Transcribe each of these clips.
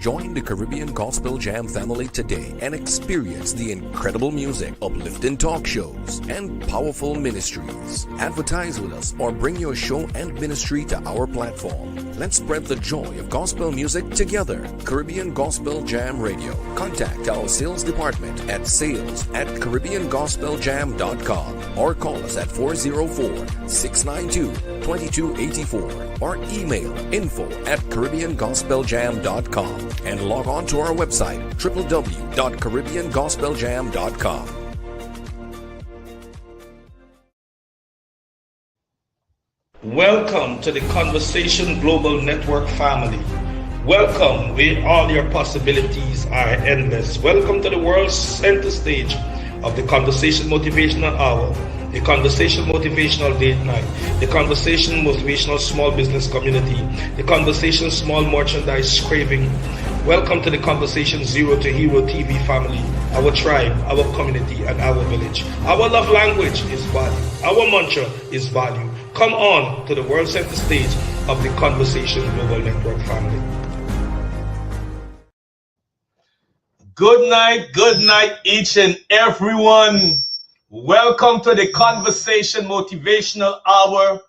Join the Caribbean Gospel Jam family today and experience the incredible music, uplifting talk shows, and powerful ministries. Advertise with us or bring your show and ministry to our platform. Let's spread the joy of gospel music together. Caribbean Gospel Jam Radio. Contact our sales department at sales@caribbeangospeljam.com or call us at 404-692-2284 or email info@caribbeangospeljam.com and log on to our website www.caribbeangospeljam.com. Welcome to the Conversation Global Network family. Welcome where all your possibilities are endless. Welcome to the world's center stage of the Conversation Motivational Hour, the Conversation Motivational Date Night, the Conversation Motivational Small Business Community, the Conversation Small Merchandise Craving. Welcome to the Conversation Zero to Hero TV family, our tribe, our community, and our village. Our love language is value. Our mantra is value. Come on to the world center stage of the Conversation Global Network family. Good night, each and everyone. Welcome to the Conversation Motivational Hour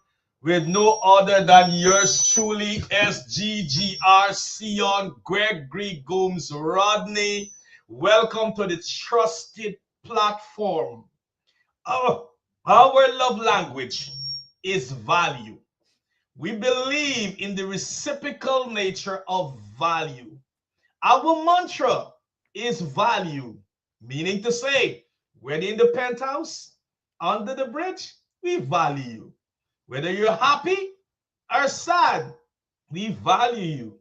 with no other than yours truly, SGGR Seon Gregory Gomes Rodney. Welcome to the trusted platform. Our love language is value. We believe in the reciprocal nature of value. Our mantra is value, meaning to say, whether in the penthouse, under the bridge, we value you. Whether you're happy or sad, we value you.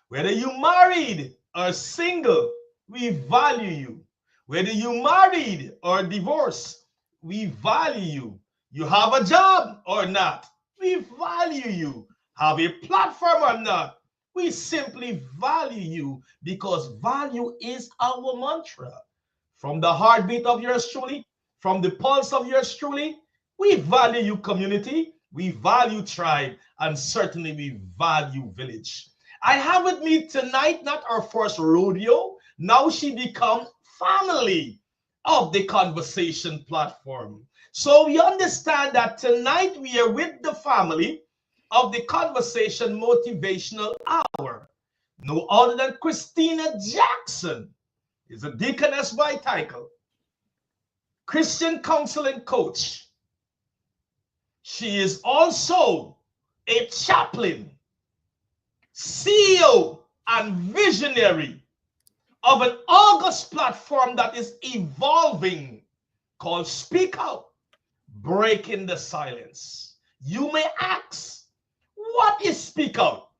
Whether you're married or single, we value you. Whether you're married or divorced, we value you. You have a job or not, we value you. Have a platform or not, we simply value you because value is our mantra. From the heartbeat of yours truly, from the pulse of yours truly, we value you, community, we value tribe, and certainly we value village. I have with me tonight, not our first rodeo, now she becomes family of the Conversation platform. So we understand that tonight we are with the family of the Conversation Motivational Hour. No other than Christina Jackson is a deaconess by title, Christian counseling coach. She is also a chaplain, CEO, and visionary of an august platform that is evolving called Speak Out, Breaking the Silence. You may ask, what is Speak Out,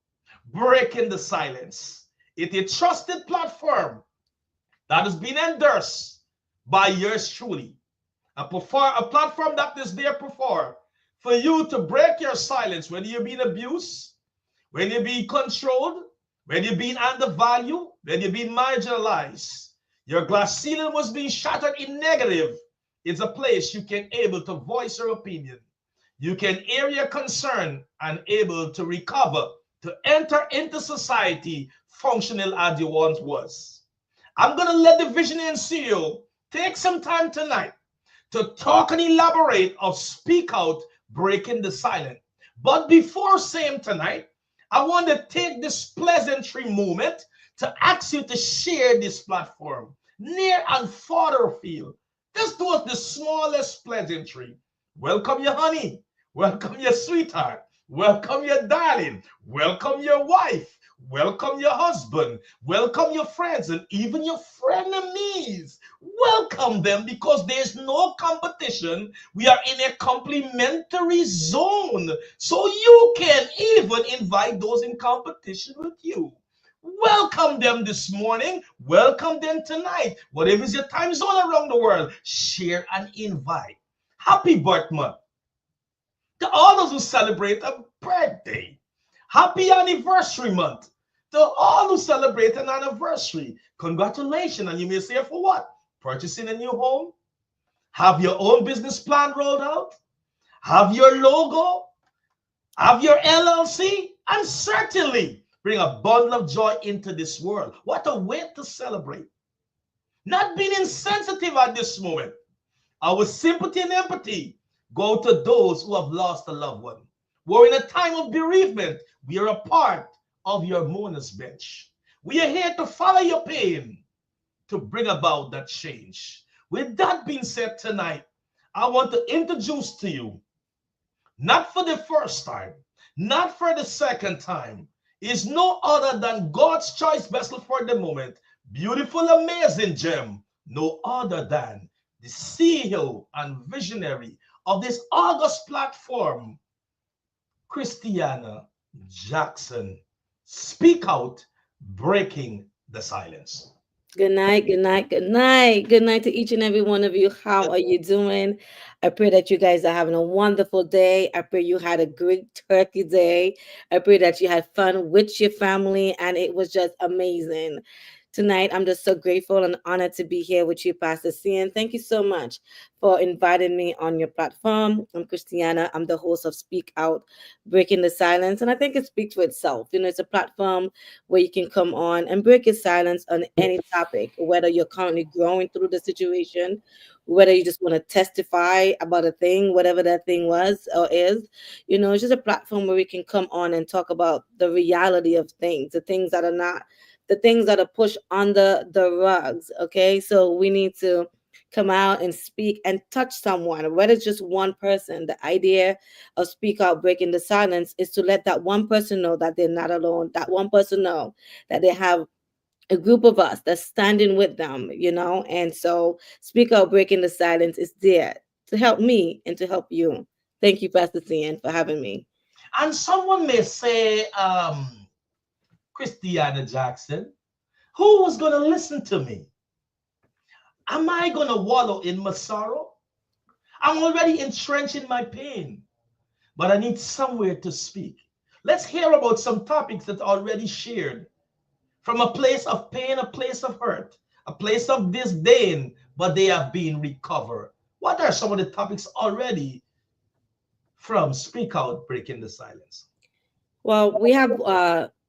Breaking the Silence? It's a trusted platform that has been endorsed by yours truly. A platform that is there for you to break your silence, whether you're being abused, when you're being controlled, when you're being undervalued, when you're being marginalized. Your glass ceiling was being shattered in negative. It's a place you can able to voice your opinion. You can air your concern and able to recover, to enter into society functional as you once was. I'm going to let the visionary and CEO take some time tonight to talk and elaborate of Speak Out, Breaking the Silence. But before saying tonight, I want to take this pleasantry moment to ask you to share this platform near and far afield. Just do us the smallest pleasantry. Welcome your honey. Welcome your sweetheart. Welcome your darling. Welcome your wife. Welcome your husband. Welcome your friends and even your frenemies. Welcome them because there's no competition. We are in a complementary zone. So you can even invite those in competition with you. Welcome them this morning. Welcome them tonight. Whatever is your time zone around the world, share and invite. Happy birthday month to all those who celebrate a birthday. Happy anniversary month to all who celebrate an anniversary. Congratulations. And you may say, for what? Purchasing a new home? Have your own business plan rolled out? Have your logo? Have your LLC? And certainly bring a bundle of joy into this world. What a way to celebrate. Not being insensitive at this moment. Our sympathy and empathy go to those who have lost a loved one. We're in a time of bereavement. We are a part of your mourner's bench. We are here to follow your pain, to bring about that change. With that being said tonight, I want to introduce to you, not for the first time, not for the second time, is no other than God's choice vessel for the moment, beautiful, amazing gem, no other than the CEO and visionary of this August platform, Christiana Jackson. Speak out, breaking the silence. Good night, good night, good night. Good night to each and every one of you. How are you doing? I pray that you guys are having a wonderful day. I pray you had a great turkey day. I pray that you had fun with your family and it was just amazing. Tonight, I'm just so grateful and honored to be here with you, Pastor Seon. Thank you so much for inviting me on your platform. I'm Christiana. I'm the host of Speak Out, Breaking the Silence. And I think it speaks for itself. You know, it's a platform where you can come on and break your silence on any topic, whether you're currently growing through the situation, whether you just want to testify about a thing, whatever that thing was or is. You know, it's just a platform where we can come on and talk about the reality of things, the things that are not, the things that are pushed under the rugs. Okay. So we need to come out and speak and touch someone, whether it's just one person. The idea of Speak Out Breaking the Silence is to let that one person know that they're not alone, that one person know that they have a group of us that's standing with them, you know. And so Speak Out Breaking the Silence is there to help me and to help you. Thank you, Pastor Cian, for having me. And someone may say, Christiana Jackson, who was going to listen to me? Am I going to wallow in my sorrow? I'm already entrenched in my pain, but I need somewhere to speak. Let's hear about some topics that are already shared from a place of pain, a place of hurt, a place of disdain, but they have been recovered. What are some of the topics already from Speak Out Breaking the Silence? Well, we have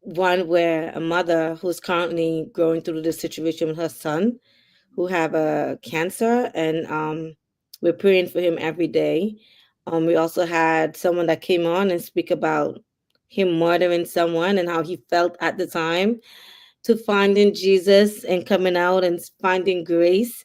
one where a mother who's currently going through the situation with her son who have a cancer, and we're praying for him every day. We also had someone that came on and speak about him murdering someone and how he felt at the time, to finding Jesus and coming out and finding grace,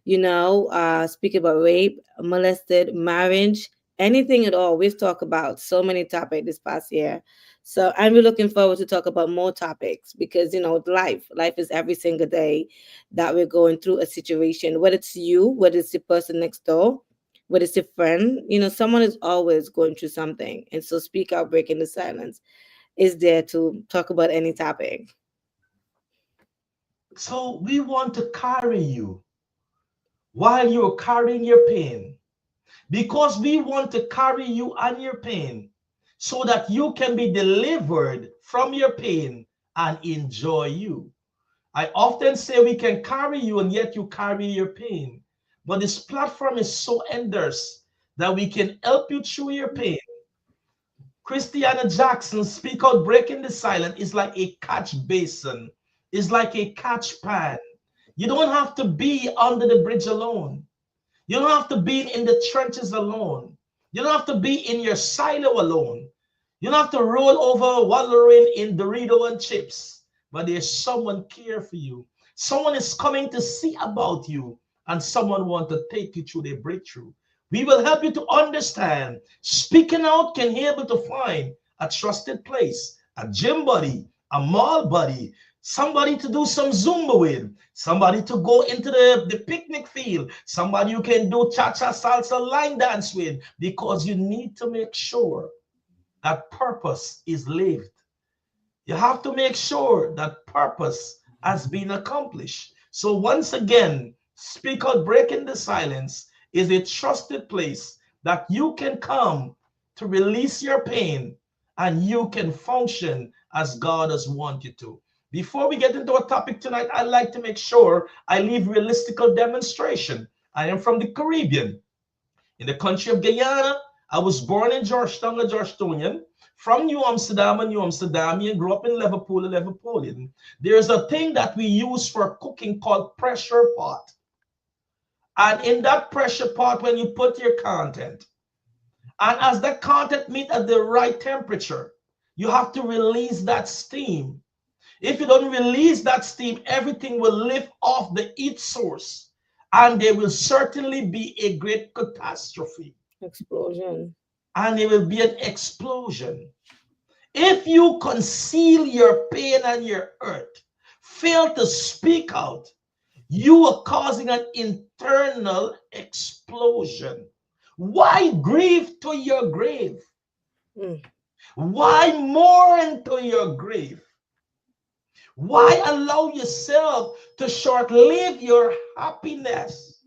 you know, speak about rape, molested, marriage, anything at all. We've talked about so many topics this past year. So I'm really looking forward to talk about more topics because, you know, life is every single day that we're going through a situation, whether it's you, whether it's the person next door, whether it's a friend, you know, someone is always going through something. And so Speak Out Breaking the Silence is there to talk about any topic. So we want to carry you while you're carrying your pain, because we want to carry you and your pain so that you can be delivered from your pain and enjoy you. I often say we can carry you and yet you carry your pain. But this platform is so endorsed that we can help you through your pain. Christiana Jackson, Speak Out Breaking the Silence is like a catch basin, is like a catch pan. You don't have to be under the bridge alone. You don't have to be in the trenches alone. You don't have to be in your silo alone. You don't have to roll over wallowing in Dorito and chips. But there's someone care for you. Someone is coming to see about you, and someone want to take you through their breakthrough. We will help you to understand. Speaking out can be able to find a trusted place, a gym buddy, a mall buddy, somebody to do some Zumba with, somebody to go into the picnic field, somebody you can do cha-cha salsa line dance with, because you need to make sure that purpose is lived. You have to make sure that purpose has been accomplished. So once again, Speak Out Breaking the Silence is a trusted place that you can come to release your pain and you can function as God has wanted you to. Before we get into our topic tonight, I like to make sure I leave realistical demonstration. I am from the Caribbean, in the country of Guyana. I was born in Georgetown, a Georgetownian. from New Amsterdam and New Amsterdamian, grew up in Liverpool, Liverpoolian. There's a thing that we use for cooking called pressure pot. And in that pressure pot, when you put your content, and as that content meet at the right temperature, you have to release that steam. If you don't release that steam, everything will lift off the heat source, and there will certainly be a great catastrophe. Explosion. And there will be an explosion. If you conceal your pain and your hurt, fail to speak out, you are causing an internal explosion. Why grieve to your grave? Mm. Why mourn to your grave? Why allow yourself to short-live your happiness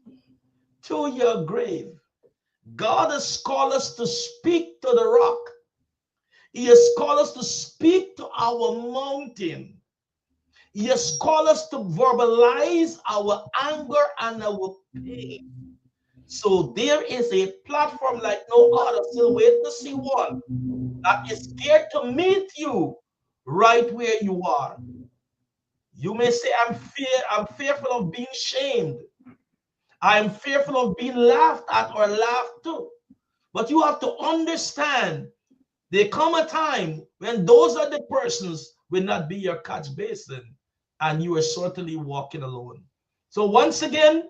to your grave? God has called us to speak to the rock. He has called us to speak to our mountain. He has called us to verbalize our anger and our pain. So there is a platform like no other. Still wait to see one that is there to meet you right where you are. You may say, I'm fearful of being shamed. I'm fearful of being laughed at or laughed to. But you have to understand there come a time when those are the persons will not be your catch basin, and you are certainly walking alone. So once again,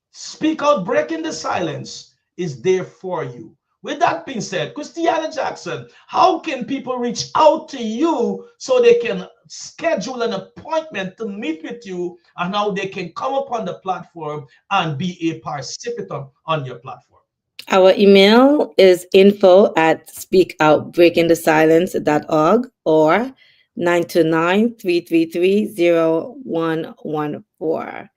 speak out, breaking the silence is there for you. With that being said, Christiana Jackson, how can people reach out to you so they can schedule an appointment to meet with you, and how they can come upon the platform and be a participant on your platform? Our email is info@speakoutbreakingthesilence.org or 929-333-0114.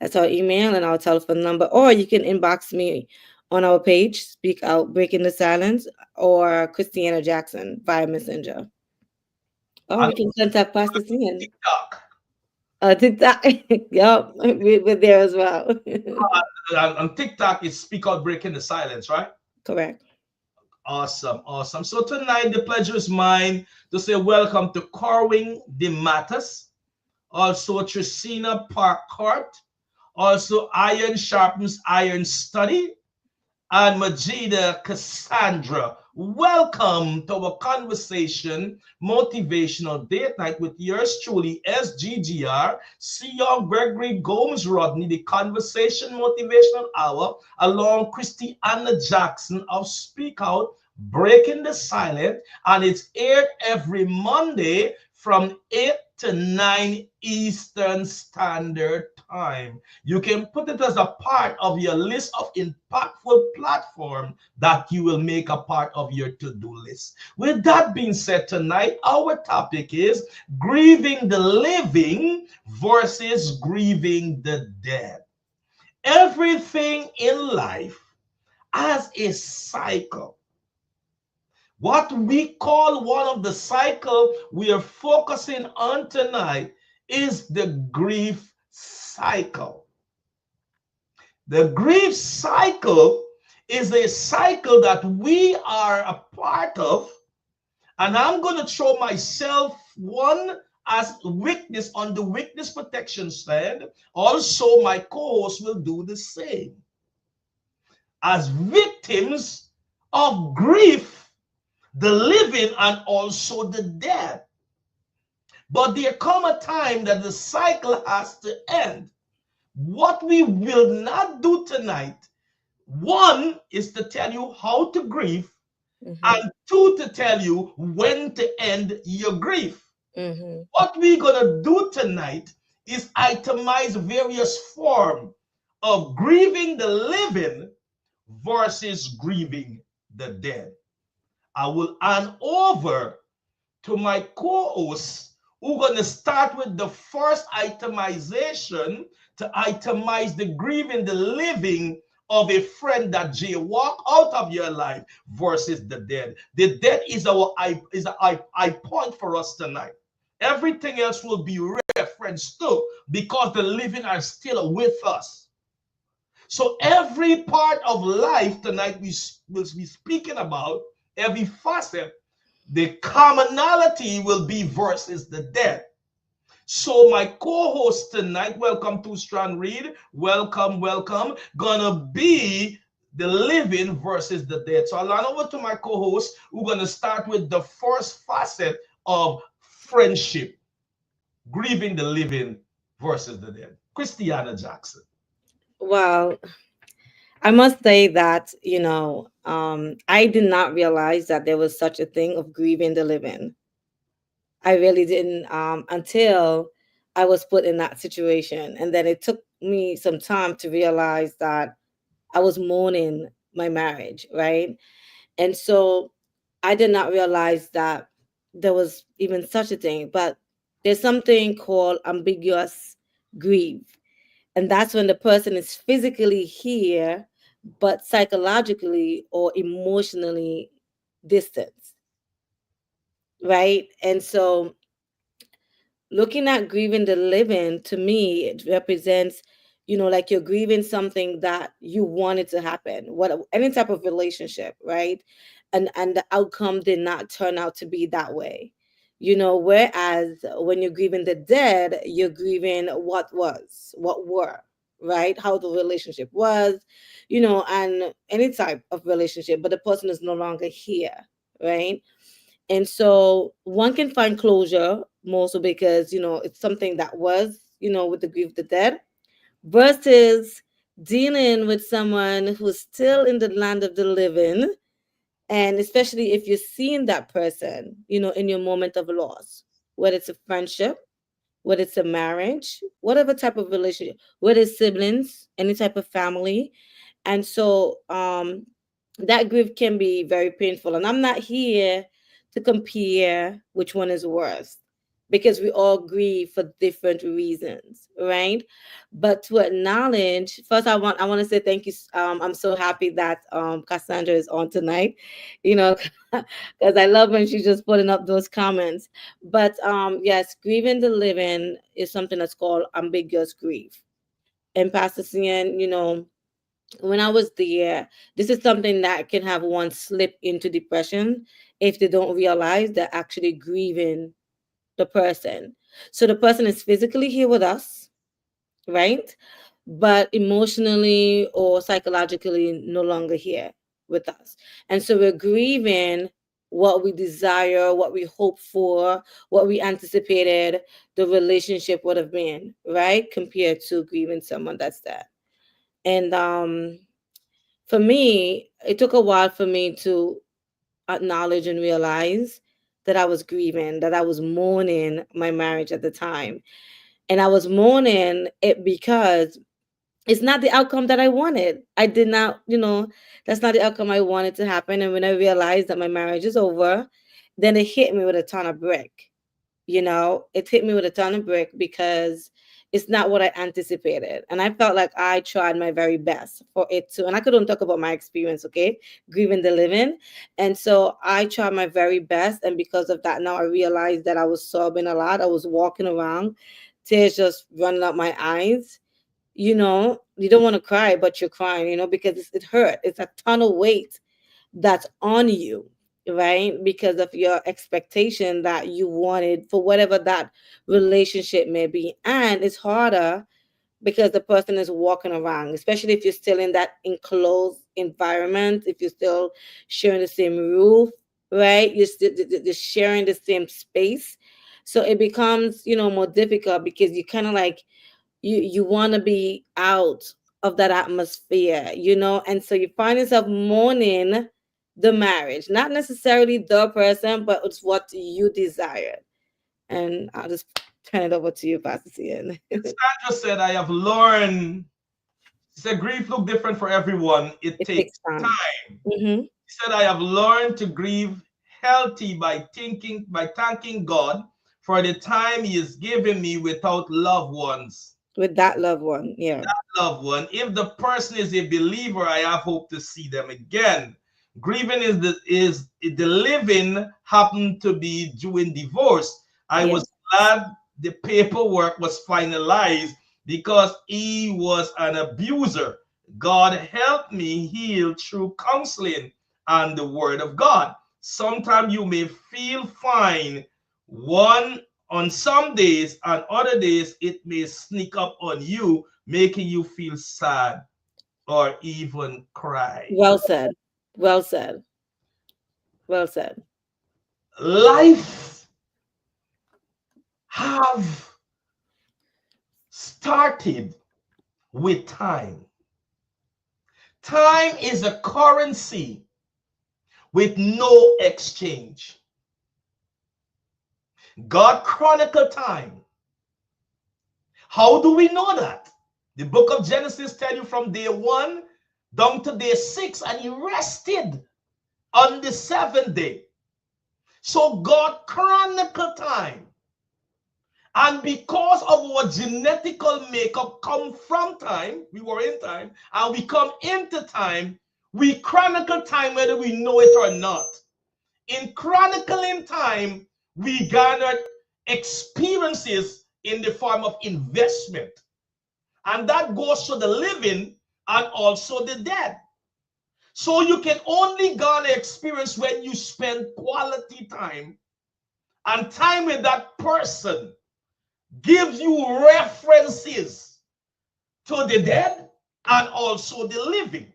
That's our email and our telephone number. Or you can inbox me on our page, Speak Out Breaking the Silence, or Christiana Jackson via Messenger. Or And you can contact Pastor Seon. TikTok. TikTok. Yup, we're there as well. On TikTok, it's Speak Out Breaking the Silence, right? Correct. Awesome, awesome. So tonight, the pleasure is mine to say welcome to Corwin DeMattis, also Trisina Parkart, also Iron Sharpens Iron Study, and Majida Cassandra. Welcome to our Conversation Motivational Date Night with yours truly, SGGR, Seon Rodney, the Conversation Motivational Hour, along Christiana Jackson of Speak Out, Breaking the Silence, and it's aired every Monday from 8 to 9 Eastern Standard Time. You can put it as a part of your list of impactful platform that you will make a part of your to-do list. With that being said, tonight our topic is grieving the living versus grieving the dead. Everything in life has a cycle. What we call one of the cycle we are focusing on tonight is the grief cycle. The grief cycle is a cycle that we are a part of, and I'm going to throw myself one as witness on the witness protection stand. Also, my co-host will do the same. As victims of grief, the living and also the dead. But there come a time that the cycle has to end. What we will not do tonight, one is to tell you how to grieve, and two, to tell you when to end your grief. What we're going to do tonight is itemize various forms of grieving the living versus grieving the dead. I will hand over to my co-hosts who are going to start with the first itemization to itemize the grieving the living of a friend that jaywalk out of your life versus the dead. The dead is our eye point for us tonight. Everything else will be referenced to because the living are still with us. So every part of life tonight we will be speaking about, every facet, The commonality will be versus the dead. So my co-host tonight, welcome to Strand Reed. Welcome, welcome. Gonna be the living versus the dead. So I'll hand over to my co-host. We're gonna start with the first facet of friendship, grieving the living versus the dead. Christiana Jackson. Well, I must say that, I did not realize that there was such a thing of grieving the living. I really didn't, until I was put in that situation. And then it took me some time to realize that I was mourning my marriage, right? And so I did not realize that there was even such a thing. But there's something called ambiguous grief. And that's when the person is physically here, but psychologically or emotionally distant, right? And so looking at grieving the living, to me it represents, like you're grieving something that you wanted to happen, what any type of relationship, right? And the outcome did not turn out to be that way. Whereas when you're grieving the dead, you're grieving what were, right, how the relationship was, and any type of relationship, but the person is no longer here, right? And so one can find closure more so because, it's something that was, with the grief of the dead, versus dealing with someone who's still in the land of the living. And especially if you're seeing that person, in your moment of loss, whether it's a friendship, whether it's a marriage, whatever type of relationship, whether it's siblings, any type of family. And so that grief can be very painful. And I'm not here to compare which one is worse, because we all grieve for different reasons, right? But to acknowledge, first I want to say thank you. I'm so happy that Cassandra is on tonight, you know, because I love when she's just putting up those comments. But yes, grieving the living is something that's called ambiguous grief. And Pastor Seon, when I was there, this is something that can have one slip into depression if they don't realize they're actually grieving the person. So the person is physically here with us, right? But emotionally or psychologically no longer here with us. And so we're grieving what we desire, what we hope for, what we anticipated the relationship would have been, right? Compared to grieving someone that's dead. And for me, it took a while for me to acknowledge and realize that I was grieving, that I was mourning my marriage at the time. And I was mourning it because it's not the outcome that I wanted. I did not, that's not the outcome I wanted to happen. And when I realized that my marriage is over, then it hit me with a ton of brick. It hit me with a ton of brick because it's not what I anticipated. And I felt like I tried my very best for it to, and I couldn't talk about my experience, okay, grieving the living. And so I tried my very best. And because of that, now I realized that I was sobbing a lot. I was walking around, tears just running up my eyes. You don't want to cry, but you're crying, because it hurt. It's a ton of weight that's on you, right? Because of your expectation that you wanted for whatever that relationship may be. And it's harder because the person is walking around, especially if you're still in that enclosed environment, if you're still sharing the same roof, right? You're sharing the same space. So it becomes, more difficult because you kind of like, you want to be out of that atmosphere, and so you find yourself mourning the marriage, not necessarily the person, but it's what you desire. And I'll just turn it over to you, Pastor Cian. Sandra said, I have learned. She said, grief look different for everyone. It It takes takes time. time. Hmm. She said, I have learned to grieve healthy by thanking God for the time He has given me without loved ones. With that loved one, yeah. Loved one. If the person is a believer, I have hope to see them again. Grieving is the living happened to be doing divorce. I Yeah. was glad the paperwork was finalized because he was an abuser. God helped me heal through counseling and the word of God. Sometimes you may feel fine one on some days, and other days it may sneak up on you, making you feel sad or even cry. Well said. Well said. Well said. Life have started with time. Time is a currency with no exchange. God chronicled time. How do we know that? The book of Genesis tells you from day 1 down to day 6, and he rested on the 7th day. So God chronicled time. And because of our genetical makeup come from time, we were in time, and we come into time, we chronicle time whether we know it or not. In chronicling time, we garnered experiences in the form of investment. And that goes to the living and also the dead. So you can only garner experience when you spend quality time, and time with that person gives you references to the dead and also the living.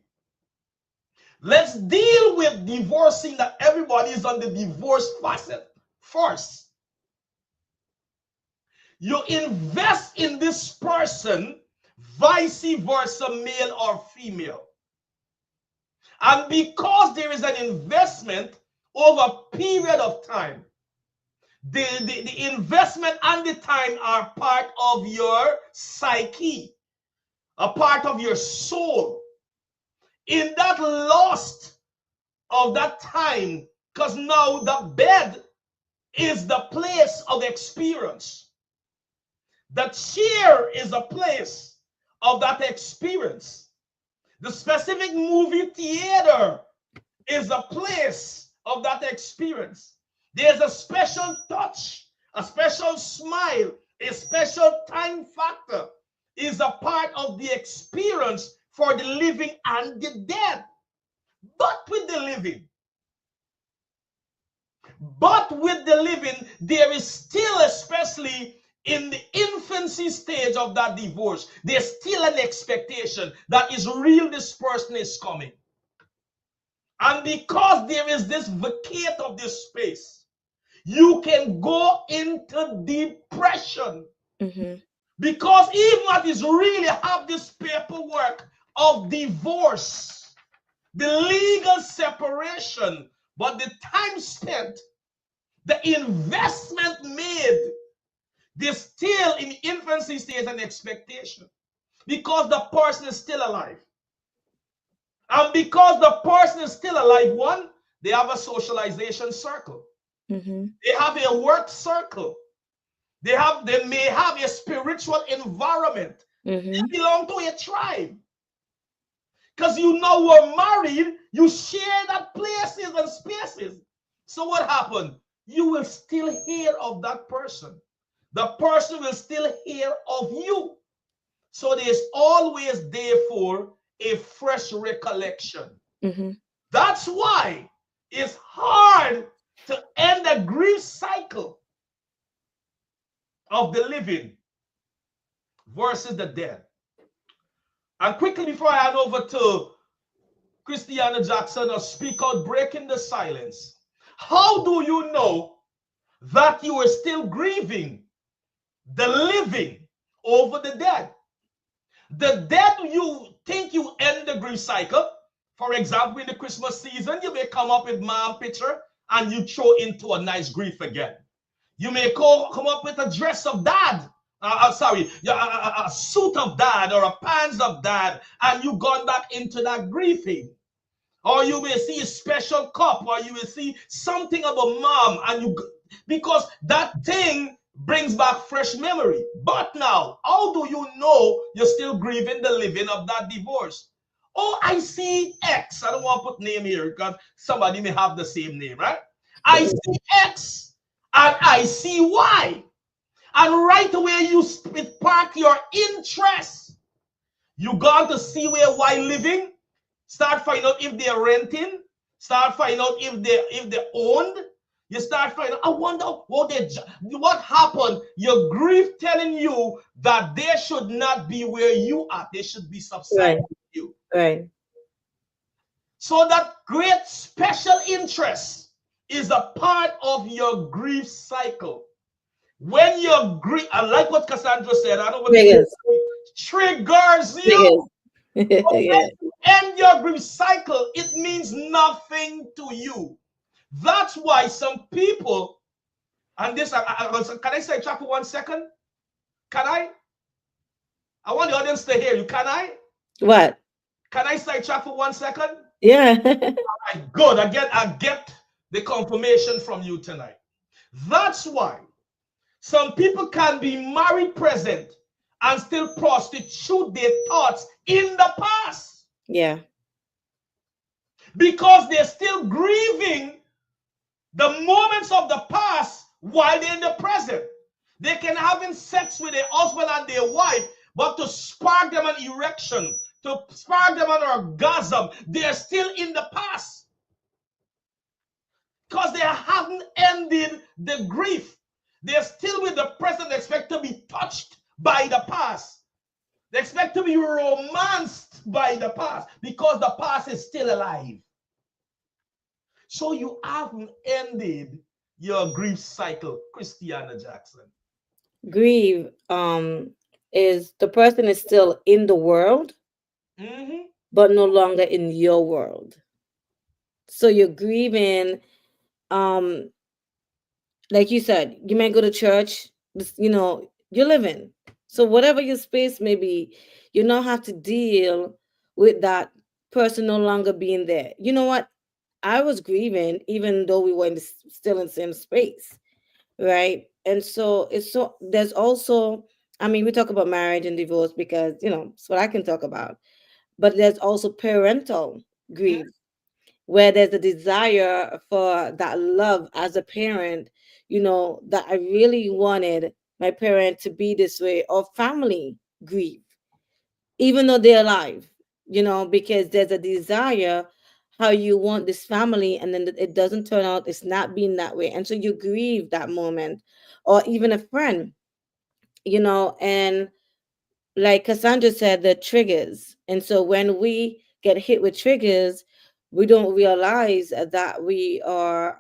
Let's deal with divorcing, that everybody is on the divorce facet first. You invest in this person, vice versa, male or female. And because there is an investment over a period of time, the investment and the time are part of your psyche, a part of your soul. In that lost of that time, because now the bed is the place of experience. The chair is a place of that experience. The specific movie theater is a place of that experience. There's a special touch, a special smile, a special time factor is a part of the experience for the living and the dead. But with the living, there is still, especially in the infancy stage of that divorce, there's still an expectation that is real, this person is coming. And because there is this vacate of this space, you can go into depression. Because even what is really have this paperwork of divorce, the legal separation, but the time spent, the investment made, there's still in infancy stage an expectation because the person is still alive. And because the person is still alive, one, they have a socialization circle. They have a work circle. They may have a spiritual environment. They belong to a tribe. Because we're married, you share that places and spaces. So what happened? You will still hear of that person. The person will still hear of you. So there's always, therefore, a fresh recollection. That's why it's hard to end a grief cycle of the living versus the dead. And quickly before I hand over to Christiana Jackson, or speak out, breaking the silence. How do you know that you are still grieving the living over the dead? The dead, you think you end the grief cycle. For example, in the Christmas season, you may come up with mom picture and you throw into a nice grief again. You may come up with a dress of dad, a suit of dad or a pants of dad, and you gone back into that grieving. Or you may see a special cup, or you will see something about mom, and because that thing brings back fresh memory. But now, how do you know you're still grieving the living of that divorce? Oh, I see X. I don't want to put name here because somebody may have the same name, right? I see X and I see Y. And right away you spark your interest. You gone to see where Y living, start finding out if they're renting, Start finding out if they owned. You start finding out, I wonder what happened. Your grief telling you that they should not be where you are. They should be subsiding Right. you. Right. So that great special interest is a part of your grief cycle. When your grief, I like what Cassandra said. I don't want to Triggers. triggers you. Triggers. When Yeah. you end your grief cycle, it means nothing to you. That's why some people, and this, can I say chat for 1 second? Can I? I want the audience to hear you. Can I? What? Can I say chat for 1 second? Yeah. Right, good. I get the confirmation from you tonight. That's why some people can be married present and still prostitute their thoughts in the past Yeah. because they're still grieving the moments of the past while they're in the present. They can having sex with their husband and their wife, but to spark them an erection, to spark them an orgasm, they're still in the past because they haven't ended the grief. They're still with the present. They expect to be touched by the past. They expect to be romanced by the past because the past is still alive. So you haven't ended your grief cycle, Christiana Jackson. Grieve is the person is still in the world, Mm-hmm. but no longer in your world. So you're grieving, um, like you said, you might go to church, you're living. So whatever your space may be, you now have to deal with that person no longer being there. You know what? I was grieving even though we were still in the same space, right? And so there's also, I mean, we talk about marriage and divorce because, it's what I can talk about. But there's also parental grief where there's a desire for that love as a parent, that I really wanted my parent to be this way, or family grief, even though they're alive, because there's a desire how you want this family, and then it doesn't turn out, it's not being that way. And so you grieve that moment, or even a friend, and like Cassandra said, the triggers. And so when we get hit with triggers, we don't realize that we are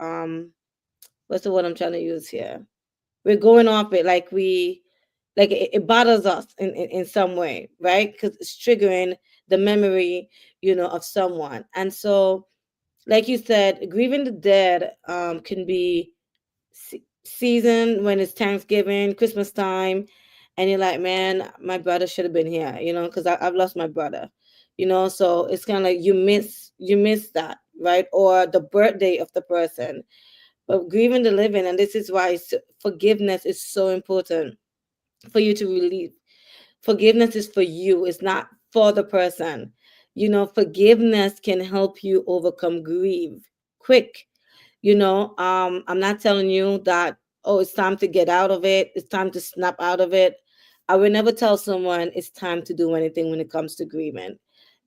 what's the word I'm trying to use here? We're going off it, like it bothers us in some way, right? Because it's triggering the memory, of someone. And so, like you said, grieving the dead can be season when it's Thanksgiving, Christmas time, and you're like, man, my brother should have been here, because I've lost my brother, so it's kind of like you miss that, right? Or the birthday of the person. But grieving the living, and this is why forgiveness is so important for you to release. Forgiveness is for you, it's not for the person. Forgiveness can help you overcome grief quick. I'm not telling you that, oh, it's time to get out of it, it's time to snap out of it. I would never tell someone it's time to do anything when it comes to grieving.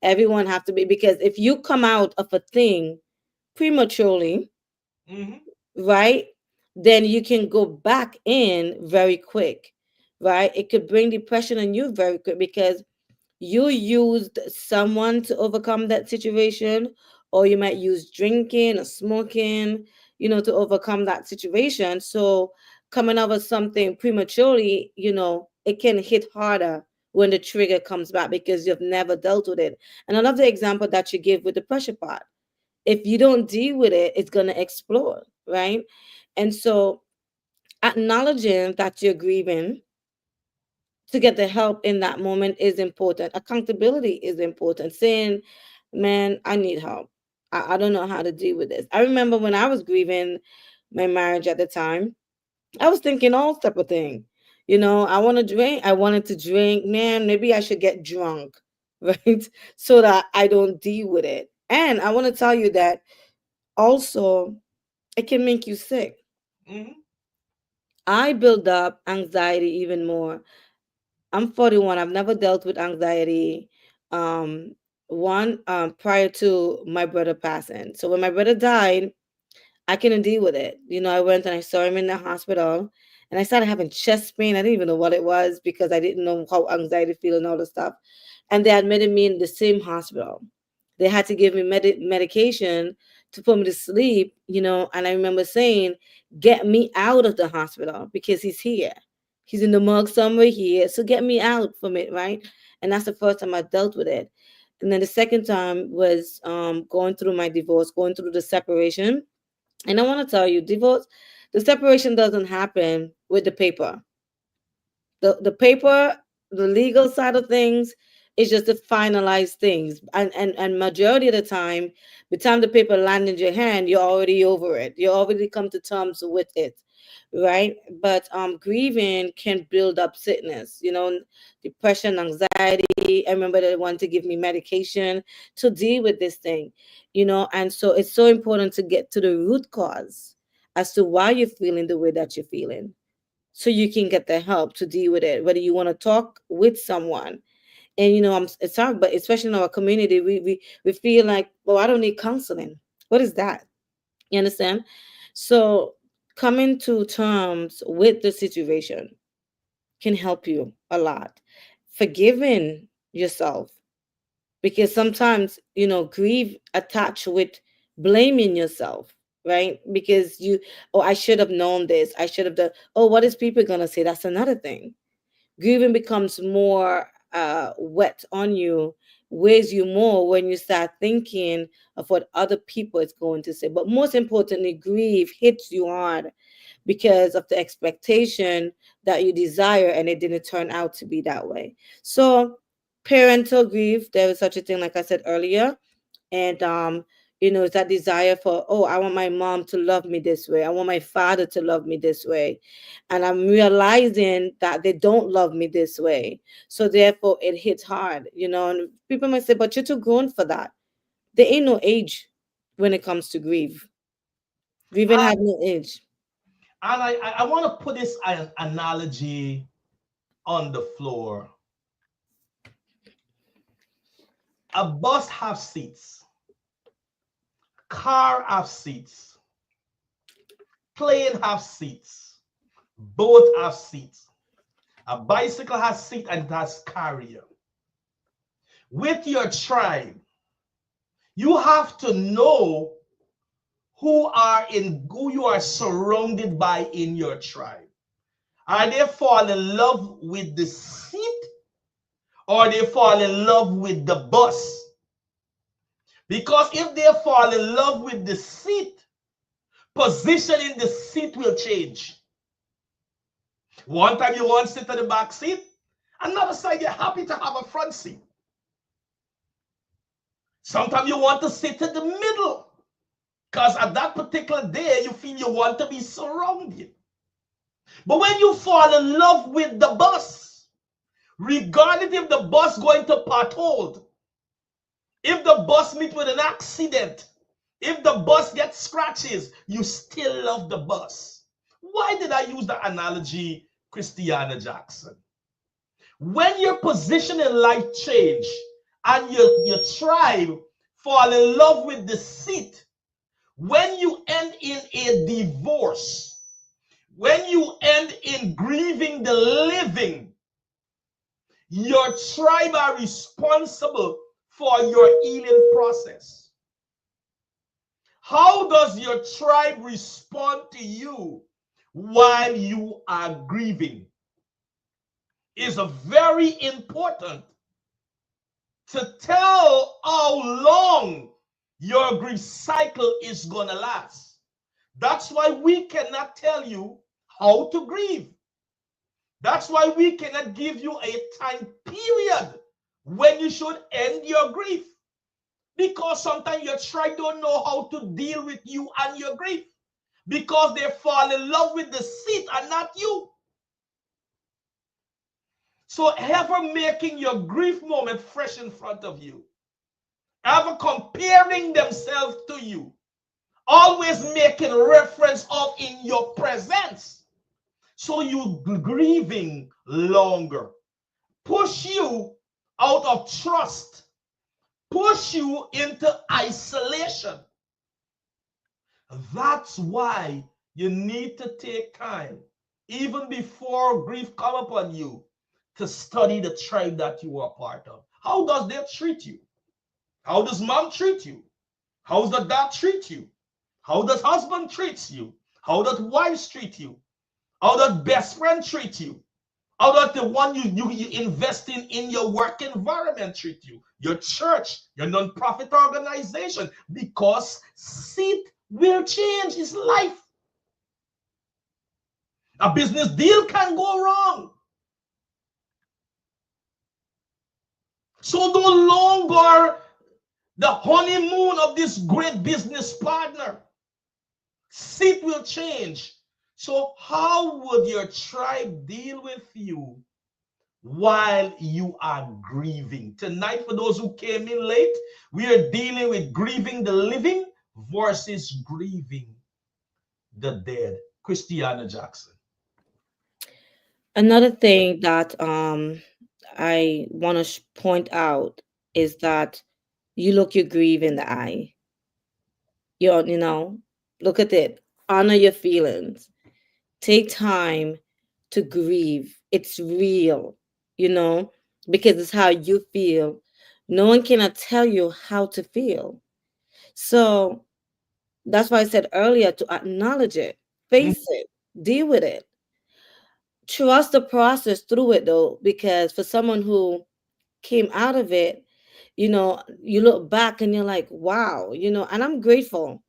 Everyone have to be, because if you come out of a thing prematurely, Mm-hmm. right, then you can go back in very quick, right? It could bring depression on you very quick because you used someone to overcome that situation, or you might use drinking or smoking, to overcome that situation. So coming out of something prematurely, it can hit harder when the trigger comes back because you've never dealt with it. And I love the example that you give with the pressure pot. If you don't deal with it, it's going to explode, right? And so acknowledging that you're grieving to get the help in that moment is important. Accountability is important. Saying, man, I need help. I don't know how to deal with this. I remember when I was grieving my marriage at the time, I was thinking all type of thing. I want to drink. I wanted to drink. Man, maybe I should get drunk, right? So that I don't deal with it. And I want to tell you that also it can make you sick. Mm-hmm. I build up anxiety even more. I'm 41. I've never dealt with anxiety. Um, One, prior to my brother passing. So when my brother died, I couldn't deal with it. I went and I saw him in the hospital, and I started having chest pain. I didn't even know what it was because I didn't know how anxiety feel and all the stuff. And they admitted me in the same hospital. They had to give me medication to put me to sleep, and I remember saying, get me out of the hospital because he's here. He's in the mug somewhere here. So get me out from it, right? And that's the first time I dealt with it. And then the second time was going through my divorce, going through the separation. And I want to tell you, divorce, the separation doesn't happen with the paper. The paper, the legal side of things is just to finalize things. And majority of the time, by the time the paper lands in your hand, you're already over it. You already come to terms with it. Right. But grieving can build up sickness, depression, anxiety. I remember they wanted to give me medication to deal with this thing, and so it's so important to get to the root cause as to why you're feeling the way that you're feeling, so you can get the help to deal with it, whether you want to talk with someone. And it's hard, but especially in our community, we feel like, oh, I don't need counseling. What is that? You understand? So coming to terms with the situation can help you a lot. Forgiving yourself, because sometimes grief attached with blaming yourself, right? Because oh, I should have known this, I should have done. Oh, what is people gonna say? That's another thing. Grieving becomes more wet on you, weighs you more when you start thinking of what other people is going to say. But most importantly, grief hits you hard because of the expectation that you desire, and it didn't turn out to be that way. So parental grief, there is such a thing, like I said earlier. And it's that desire for, oh, I want my mom to love me this way, I want my father to love me this way, and I'm realizing that they don't love me this way. So therefore it hits hard, and people might say, but you're too grown for that. There ain't no age when it comes to grief. Grieving And, have no age. I want to put this analogy on the floor. A bus have seats, car have seats, plane have seats, boat have seats, a bicycle has seat and it has carrier. With your tribe, you have to know who you are surrounded by in your tribe. Are they fall in love with the seat, or they fall in love with the bus? Because if they fall in love with the seat, position in the seat will change. One time you want to sit in the back seat, another side you're happy to have a front seat. Sometimes you want to sit in the middle because at that particular day you feel you want to be surrounded. But when you fall in love with the bus, regardless if the bus going to pothole, if the bus meet with an accident, if the bus gets scratches, you still love the bus. Why did I use the analogy, Christiana Jackson? When your position in life change and your tribe fall in love with the seat, when you end in a divorce, when you end in grieving the living, your tribe are responsible for your healing process. How does your tribe respond to you while you are grieving? Is very important to tell how long your grief cycle is going to last. That's why we cannot tell you how to grieve. That's why we cannot give you a time period when you should end your grief. Because sometimes your tribe don't know how to deal with you and your grief. Because they fall in love with the seat and not you. So ever making your grief moment fresh in front of you, ever comparing themselves to you, always making reference of in your presence, so you grieving longer, push you out of trust, push you into isolation. That's why you need to take time, even before grief come upon you, to study the tribe that you are part of. How does they treat you? How does mom treat you? How does the dad treat you? How does husband treats you? How does wives treat you? How does best friend treat you? How does the one you invest in your work environment treat you? Your church, your non-profit organization, because seat will change. It's life. A business deal can go wrong. So no longer the honeymoon of this great business partner. Seat will change. So how would your tribe deal with you while you are grieving? Tonight, for those who came in late, we are dealing with grieving the living versus grieving the dead. Christiana Jackson. Another thing that I want to point out is that you look your grief in the eye. You know, look at it. Honor your feelings. Take time to grieve. It's real, you know, because it's how you feel. No one cannot tell you how to feel. So that's why I said earlier to acknowledge it, Mhm. face it, deal with it. Trust the process through it though, because for someone who came out of it, you look back and you're like, wow, and I'm grateful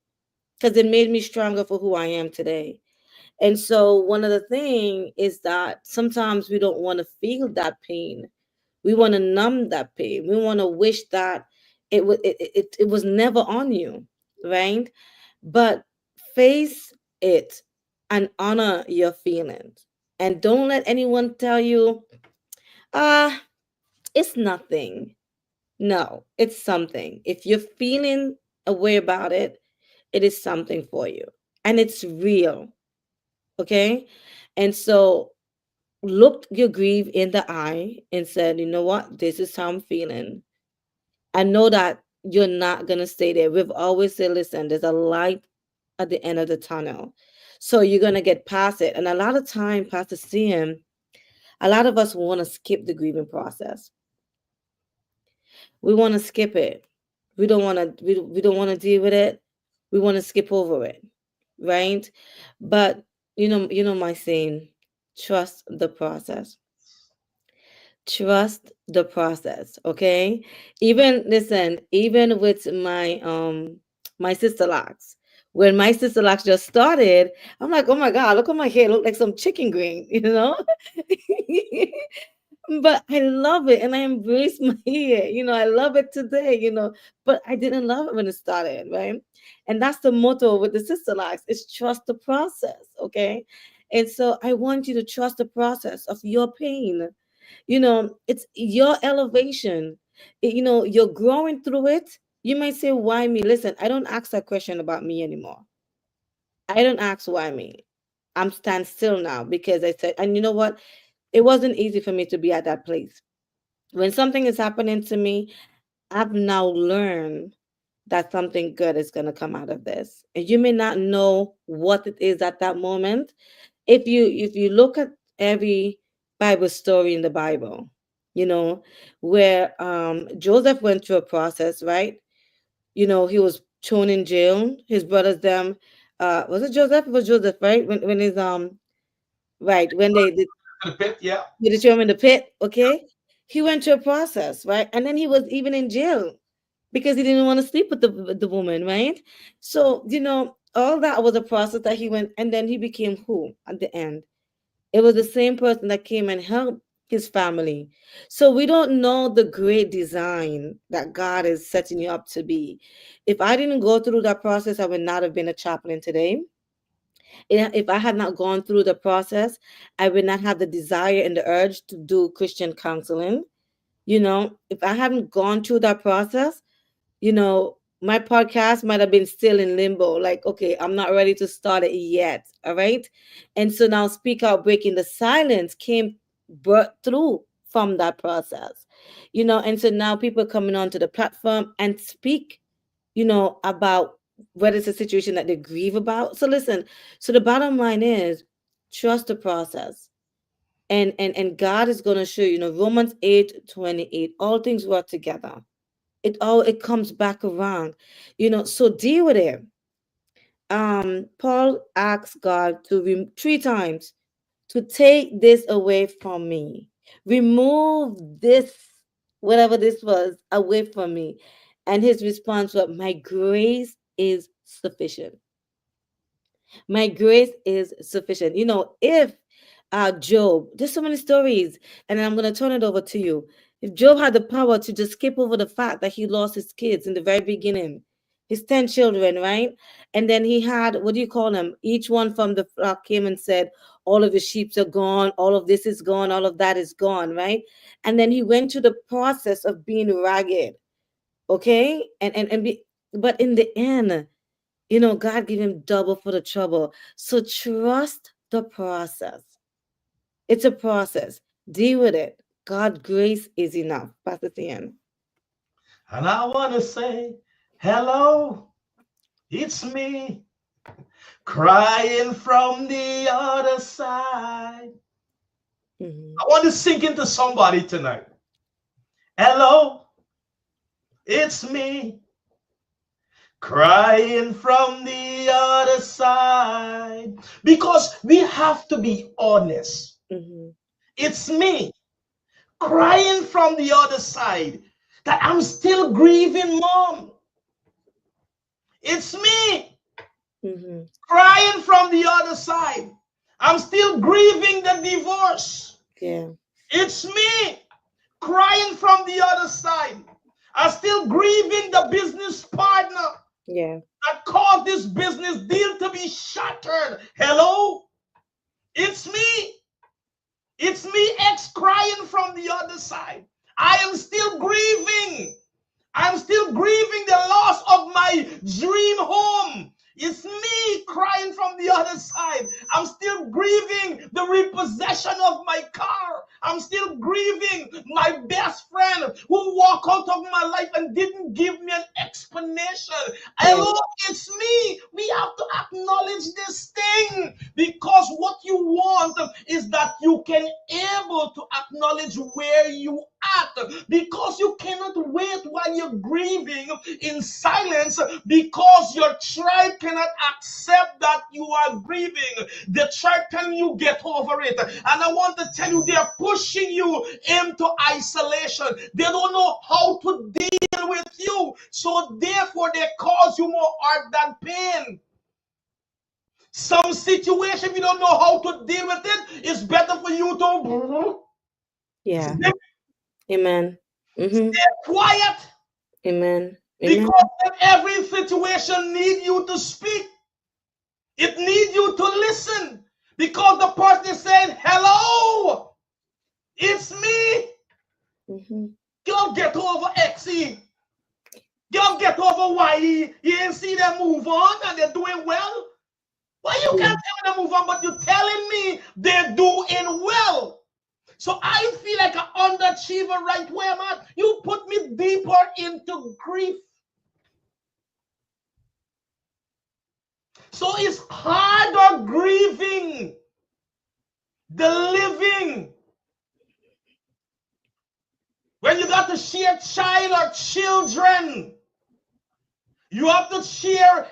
because it made me stronger for who I am today. And so one of the thing is that sometimes we don't want to feel that pain. We want to numb that pain. We want to wish that it was never on you, right? But face it and honor your feelings. And don't let anyone tell you, ah, it's nothing. No, it's something. If you're feeling a way about it, it is something for you. And it's real. Okay. And so looked your grief in the eye and said, you know what? This is how I'm feeling. I know that you're not going to stay there. We've always said, listen, there's a light at the end of the tunnel. So you're going to get past it. And a lot of time, Pastor CM, a lot of us want to skip the grieving process. We want to skip it. We don't want to deal with it. We want to skip over it. Right? But my saying, trust the process. Trust the process, okay? Even listen, even with my sister locks. When my sister locks just started, I'm like, oh my God, look at my hair, look like some chicken green, you know? But I love it and I embrace my hair. I love it today, but I didn't love it when it started, right? And that's the motto with the sister locks is trust the process, okay? And so I want you to trust the process of your pain. It's your elevation. You're growing through it. You might say, why me? Listen, I don't ask that question about me anymore. I don't ask why me. I'm stand still now because I said, and you know what? It wasn't easy for me to be at that place. When something is happening to me, I've now learned that something good is going to come out of this. And you may not know what it is at that moment. If you look at every Bible story in the Bible, where Joseph went through a process, right? He was thrown in jail. His brothers them was it Joseph? It was Joseph, right? When his right, when The pit, yeah. they threw him in the pit, okay? He went through a process, right? And then he was even in jail because he didn't want to sleep with the woman, right? So, all that was a process that he went, and then he became who at the end? It was the same person that came and helped his family. So we don't know the great design that God is setting you up to be. If I didn't go through that process, I would not have been a chaplain today. If I had not gone through the process, I would not have the desire and the urge to do Christian counseling. If I hadn't gone through that process, my podcast might have been still in limbo. Like, okay, I'm not ready to start it yet. All right. And so now Speak Out Breaking the Silence came through from that process. And so now people are coming onto the platform and speak, about what is a situation that they grieve about. So listen, so the bottom line is trust the process. And God is going to show you, Romans 8:28, all things work together. It comes back around, so deal with it. Paul asked God to 3 times to take this away from me. Remove this, whatever this was, away from me. And his response was, my grace is sufficient. My grace is sufficient. If Job, there's so many stories, and I'm going to turn it over to you. If Job had the power to just skip over the fact that he lost his kids in the very beginning, his 10 children, right? And then he had, what do you call them? Each one from the flock came and said, all of the sheep are gone, all of this is gone, all of that is gone, right? And then he went through the process of being ragged, okay? But in the end, God gave him double for the trouble. So trust the process. It's a process. Deal with it. God's grace is enough. Pastor Seon. And I want to say, hello, it's me, crying from the other side. Mhm. I want to sink into somebody tonight. Hello, it's me, crying from the other side. Because we have to be honest. Mhm. It's me, crying from the other side, that I'm still grieving, mom. It's me, Mhm. crying from the other side. I'm still grieving the divorce. Yeah. It's me, crying from the other side. I'm still grieving the business partner Yeah. that caused this business deal to be shattered. Hello? It's me. It's me, ex, crying from the other side. I am still grieving. I'm still grieving the loss of my dream home. It's me crying from the other side. I'm still grieving the repossession of my car. I'm still grieving my best friend who walked out of my life and didn't give me an explanation. Yeah. Hello, it's me. We have to acknowledge this thing, because what you want is that you can able to acknowledge where you at, because you cannot wait while you're grieving in silence, because your tribe cannot accept that you are grieving. The tribe telling you get over it, and I want to tell you, they're pushing you into isolation. They don't know how to deal with you, so therefore they cause you more hurt than pain. Some situation, if you don't know how to deal with it, it's better for you to Yeah. Amen. Mhm. stay quiet, Amen. Amen. because every situation needs you to speak. It needs you to listen, because the person is saying, hello, it's me. Mhm. Girl, get over XE. Girl, get over YE. You ain't see them move on and they're doing well. Why you Yeah. can't tell me to move on, but you're telling me they're doing well? So I feel like an underachiever right where I'm at. You put me deeper into grief. So it's harder grieving the living when you got to share child or children. You have to share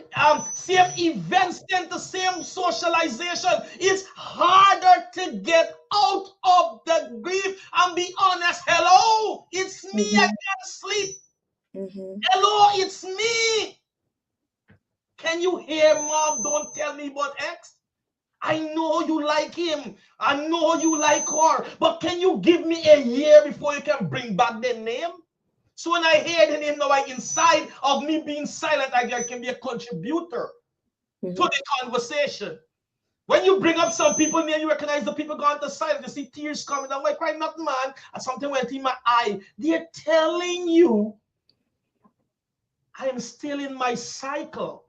same events and the same socialization. It's harder to get out of the grief and be honest. Hello, it's me. I Mhm. can't sleep. Mhm. Hello, it's me. Can you hear, mom? Don't tell me about X. I know you like him. I know you like her. But can you give me a year before you can bring back the name? So when I hear the name now, like inside of me being silent, I can be a contributor to Mhm. the conversation. When you bring up some people near you, recognize the people going to silence. You see tears coming. I'm like, crying, nothing, man. And something went in my eye. They're telling you I am still in my cycle.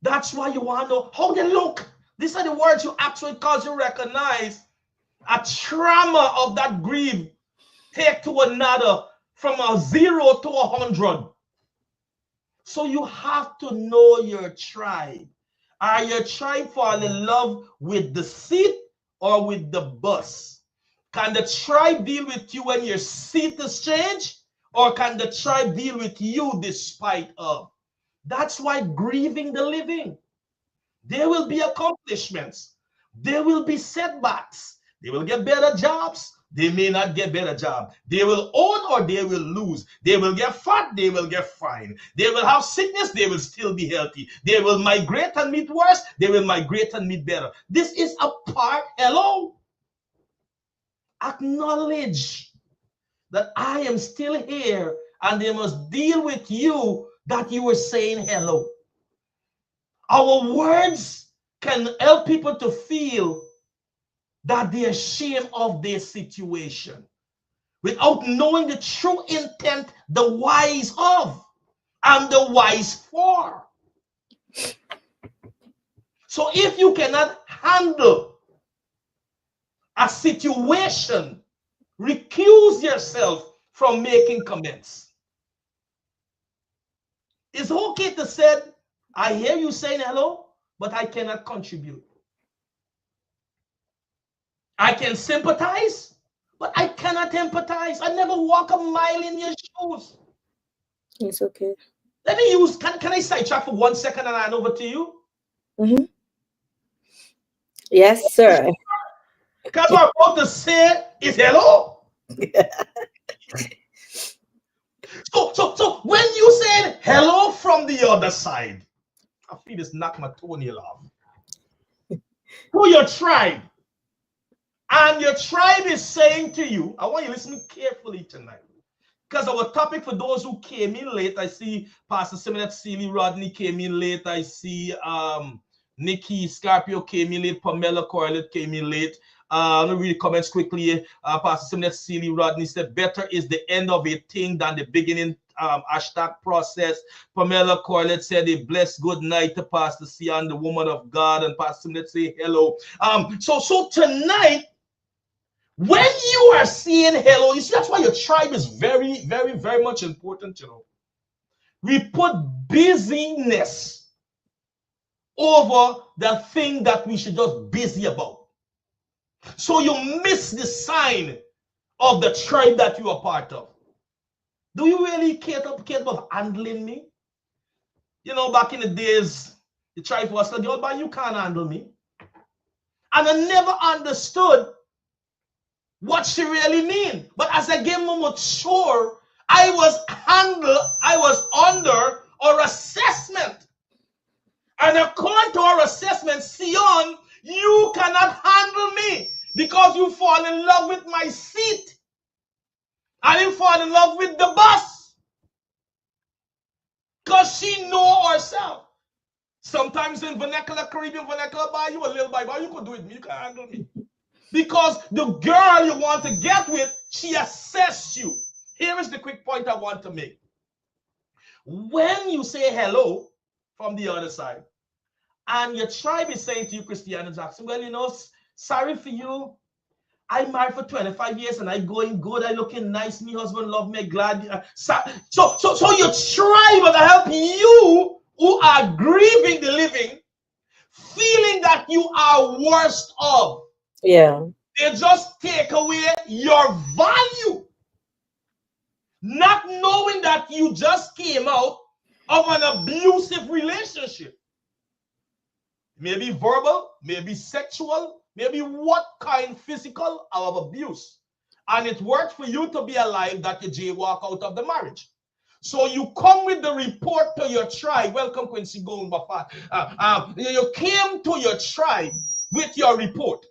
That's why you want to know how they look. These are the words you actually cause you recognize a trauma of that grief take to another from a 0 to 100. So you have to know your tribe. Are your tribe fall in love with the seat or with the bus? Can the tribe deal with you when your seat is changed? Or can the tribe deal with you despite of? That's why grieving the living. There will be accomplishments. There will be setbacks. They will get better jobs. They may not get better job. They will own or they will lose. They will get fat. They will get fine. They will have sickness. They will still be healthy. They will migrate and meet worse. They will migrate and meet better. This is a part. Hello. Acknowledge that I am still here and they must deal with you that you were saying hello. Our words can help people to feel that they're ashamed of their situation without knowing the true intent, the whys of, and the whys for. So if you cannot handle a situation, recuse yourself from making comments. It's okay to say, I hear you saying hello, but I cannot contribute. I can sympathize, but I cannot empathize. I never walk a mile in your shoes. It's okay. Let me use, can I sidetrack for 1 second and hand over to you? Mm-hmm. Yes, sir. Because what I'm about to say is hello. So when you said hello from the other side, I feel this knock my toenail off. To your tribe. And your tribe is saying to you, I want you to listen carefully tonight. Because our topic for those who came in late, I see Pastor Seon Rodney came in late. I see Nikki Scarpio came in late. Pamela Corlett came in late. Let me read the comments quickly. Pastor Seon Rodney said, better is the end of a thing than the beginning. Hashtag process. Pamela Corlett said a blessed good night to Pastor Seon, the woman of God, and Pastor Seon say hello. So tonight, when you are saying hello, you see, that's why your tribe is very, very, very much important, you know. We put busyness over the thing that we should just busy about. So you miss the sign of the tribe that you are part of. Do you really care about handling me? You know, back in the days, the tribe was like, but you can't handle me. And I never understood what she really mean. But as I get more mature, I was under our assessment. And according to our assessment, Seon, you cannot handle me because you fall in love with my seat. And you fall in love with the bus. Because she know herself. Sometimes in vernacular, Caribbean vernacular, buy you a little Bible, you could do it, you can handle me. Because the girl you want to get with, she assesses you. Here is the quick point I want to make. When you say hello from the other side, and your tribe is saying to you, Christiana Jackson, well, you know, sorry for you. I married for 25 years and I going good. I looking nice. Me husband love me. Glad. So your tribe will help you who are grieving the living, feeling that you are worst of. Yeah. They just take away your value. Not knowing that you just came out of an abusive relationship. Maybe verbal, maybe sexual, maybe what kind physical of abuse. And it worked for you to be alive that you jaywalk out of the marriage. So you come with the report to your tribe. Welcome, Quincy Gold. You came to your tribe with your report.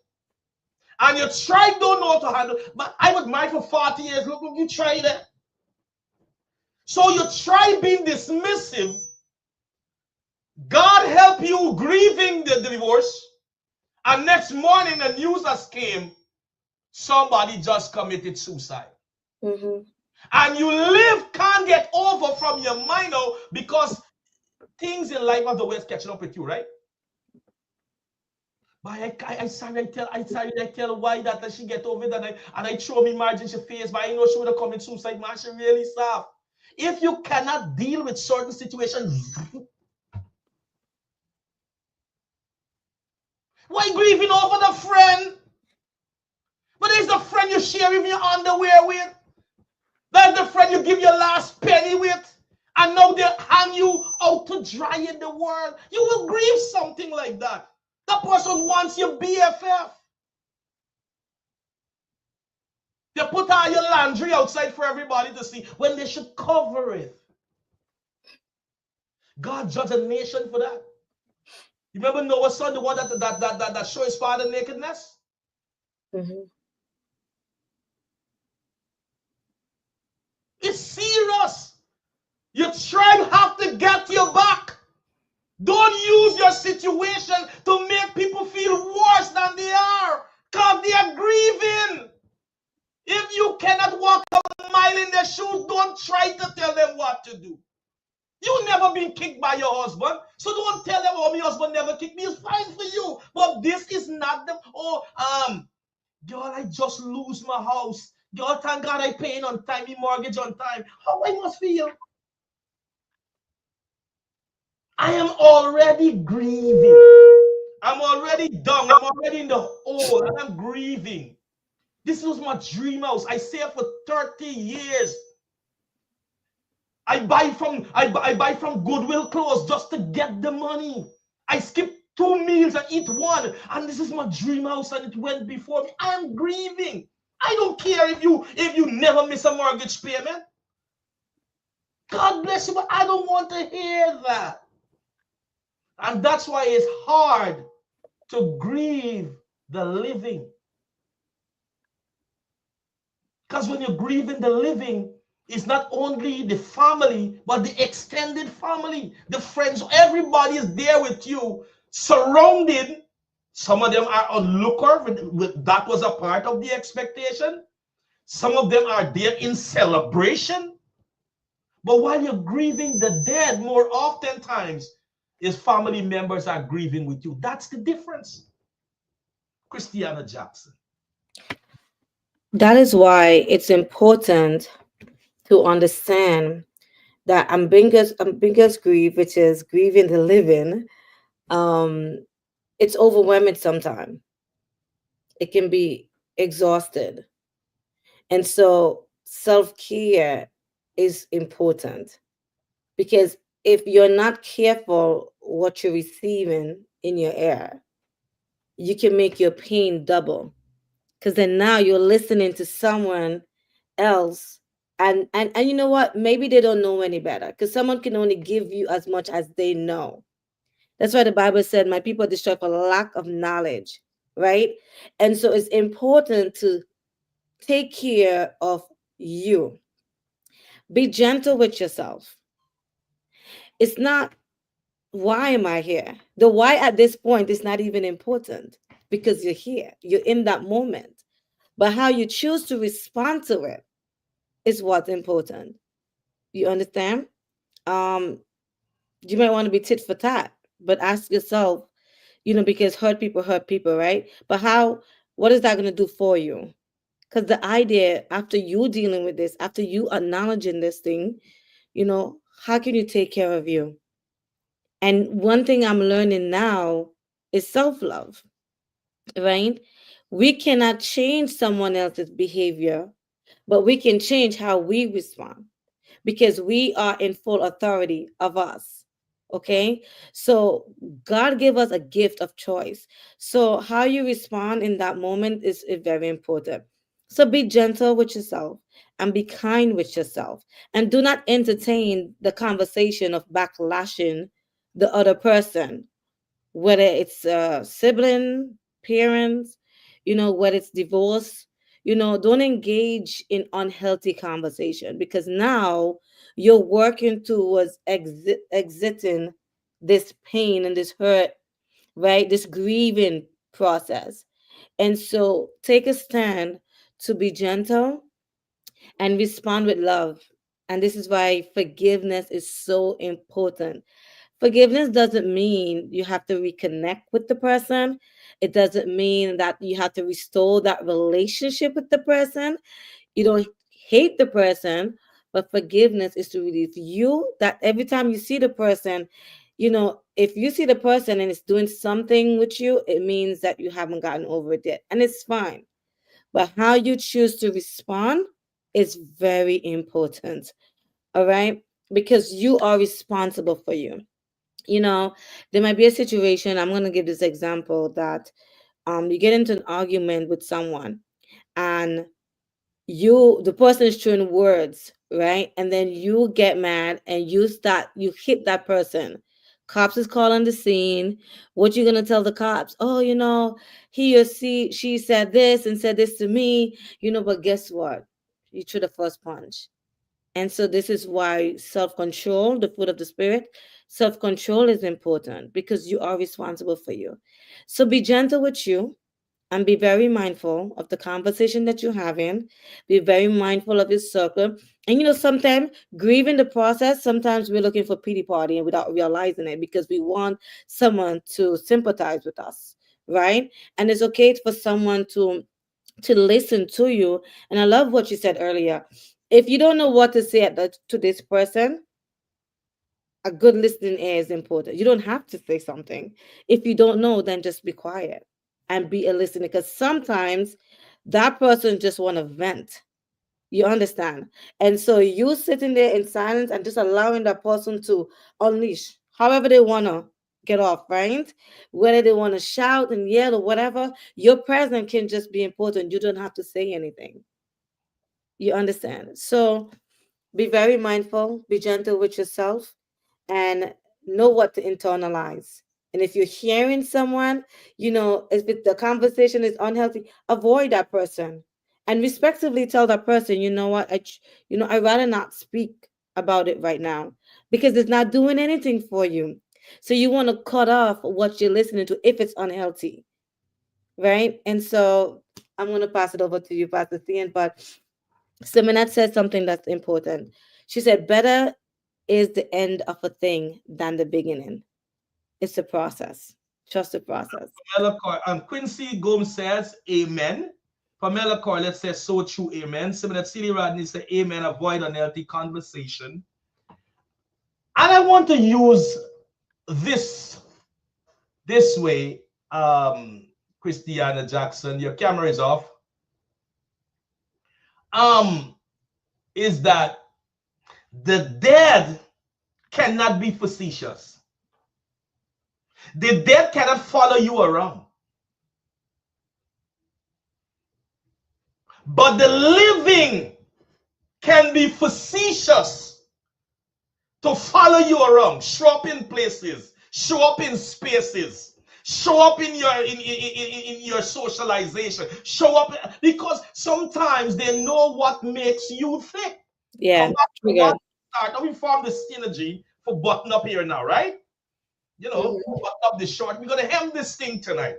And your tribe don't know how to handle. But I was married for 40 years. Look, you try that. So your tribe being dismissive, God help you grieving the divorce. And next morning, the news has came, somebody just committed suicide. Mm-hmm. And you can't get over from your mind now because things in life are the way it's catching up with you, right? But I tell why that she get over that and I throw me margin in she face, but I know she would have committed suicide, man. She really soft. If you cannot deal with certain situations, why grieving over the friend? But there's the friend you share even your underwear with. That's the friend you give your last penny with. And now they hang you out to dry in the world. You will grieve something like that. That person wants your BFF. They put all your laundry outside for everybody to see when they should cover it. God judged a nation for that. You remember Noah's son, the one that showed his father nakedness? Mm-hmm. It's serious. Your tribe have to get your back. Don't use your situation to make people feel worse than they are, because they are grieving. If you cannot walk a mile in their shoes, don't try to tell them what to do. You never been kicked by your husband, so don't tell them, oh, my husband never kicked me. It's fine for you, but this is not the, girl, I just lose my house. Girl, thank God I paying on time, my mortgage on time. How I must feel? I am already grieving. I'm already down. I'm already in the hole, and I'm grieving. This was my dream house. I saved for 30 years. I buy from Goodwill clothes just to get the money. I skip 2 meals and eat one, and this is my dream house, and it went before me. I am grieving. I don't care if you never miss a mortgage payment. God bless you, but I don't want to hear that. And that's why it's hard to grieve the living. Because when you're grieving the living, it's not only the family, but the extended family, the friends. Everybody is there with you, surrounded. Some of them are onlooker. That was a part of the expectation. Some of them are there in celebration. But while you're grieving the dead, more oftentimes, is family members are grieving with you. That's the difference. Christiana Jackson. That is why it's important to understand that ambiguous grief, which is grieving the living, um, it's overwhelming sometimes. It can be exhausted. And so self-care is important because if you're not careful what you're receiving in your air, you can make your pain double. Because then now you're listening to someone else, and you know what, maybe they don't know any better, because someone can only give you as much as they know. That's why the Bible said my people are destroyed for lack of knowledge, right? And so it's important to take care of you. Be gentle with yourself. It's not why am I here? The why at this point is not even important, because you're here, you're in that moment. But how you choose to respond to it is what's important. You understand? Um, you might want to be tit for tat, but ask yourself, because hurt people, right? But what is that going to do for you? Because the idea, after you dealing with this, after you acknowledging this thing, how can you take care of you? And one thing I'm learning now is self love, right? We cannot change someone else's behavior, but we can change how we respond, because we are in full authority of us. Okay? So God gave us a gift of choice. So how you respond in that moment is very important. So be gentle with yourself and be kind with yourself. And do not entertain the conversation of backlashing the other person, whether it's a sibling, parents, whether it's divorce. Don't engage in unhealthy conversation, because now you're working towards exiting this pain and this hurt, right? This grieving process. And so take a stand to be gentle and respond with love. And this is why forgiveness is so important. Forgiveness doesn't mean you have to reconnect with the person. It doesn't mean that you have to restore that relationship with the person. You don't hate the person, but forgiveness is to release you. That every time you see the person, if you see the person and it's doing something with you, it means that you haven't gotten over it yet. And it's fine. But how you choose to respond is very important. All right. Because you are responsible for you. There might be a situation. I'm going to give this example that you get into an argument with someone, and the person is throwing words, right? And then you get mad and you hit that person. Cops is called on the scene. What you gonna tell the cops? Oh, he or she said this and said this to me, but guess what? You threw the first punch. And so this is why self-control, the fruit of the spirit, self-control is important because you are responsible for you. So be gentle with you and be very mindful of the conversation that you're having. Be very mindful of your circle. And sometimes grieving the process, sometimes we're looking for pity party and without realizing it because we want someone to sympathize with us, right? And it's okay for someone to listen to you. And I love what you said earlier. If you don't know what to say to this person, a good listening ear is important. You don't have to say something. If you don't know, then just be quiet and be a listener, because sometimes that person just want to vent. You understand? And so you sitting there in silence and just allowing that person to unleash however they want to get off, right? Whether they want to shout and yell or whatever, your presence can just be important. You don't have to say anything. You understand? So be very mindful, be gentle with yourself, and know what to internalize. And if you're hearing someone, the conversation is unhealthy, avoid that person and respectively tell that person, you know what, I'd rather not speak about it right now because it's not doing anything for you. So you want to cut off what you're listening to if it's unhealthy, right? And so I'm going to pass it over to you, Pastor Thean. But Seminat said something that's important. She said, better is the end of a thing than the beginning. It's a process. Trust the process. Quincy Gomes says, Amen. Pamela Corlett says, so true, amen. Similar Sean Rodney says, amen, avoid unhealthy conversation. And I want to use this way, Christiana Jackson, your camera is off. Is that the dead cannot be facetious. The dead cannot follow you around. But the living can be facetious to follow you around, show up in places, show up in spaces, show up in your socialization, show up because sometimes they know what makes you thick. Yeah. Come back to what start. Now we form the synergy for button up here now, right? Button up the short. We're gonna hem this thing tonight.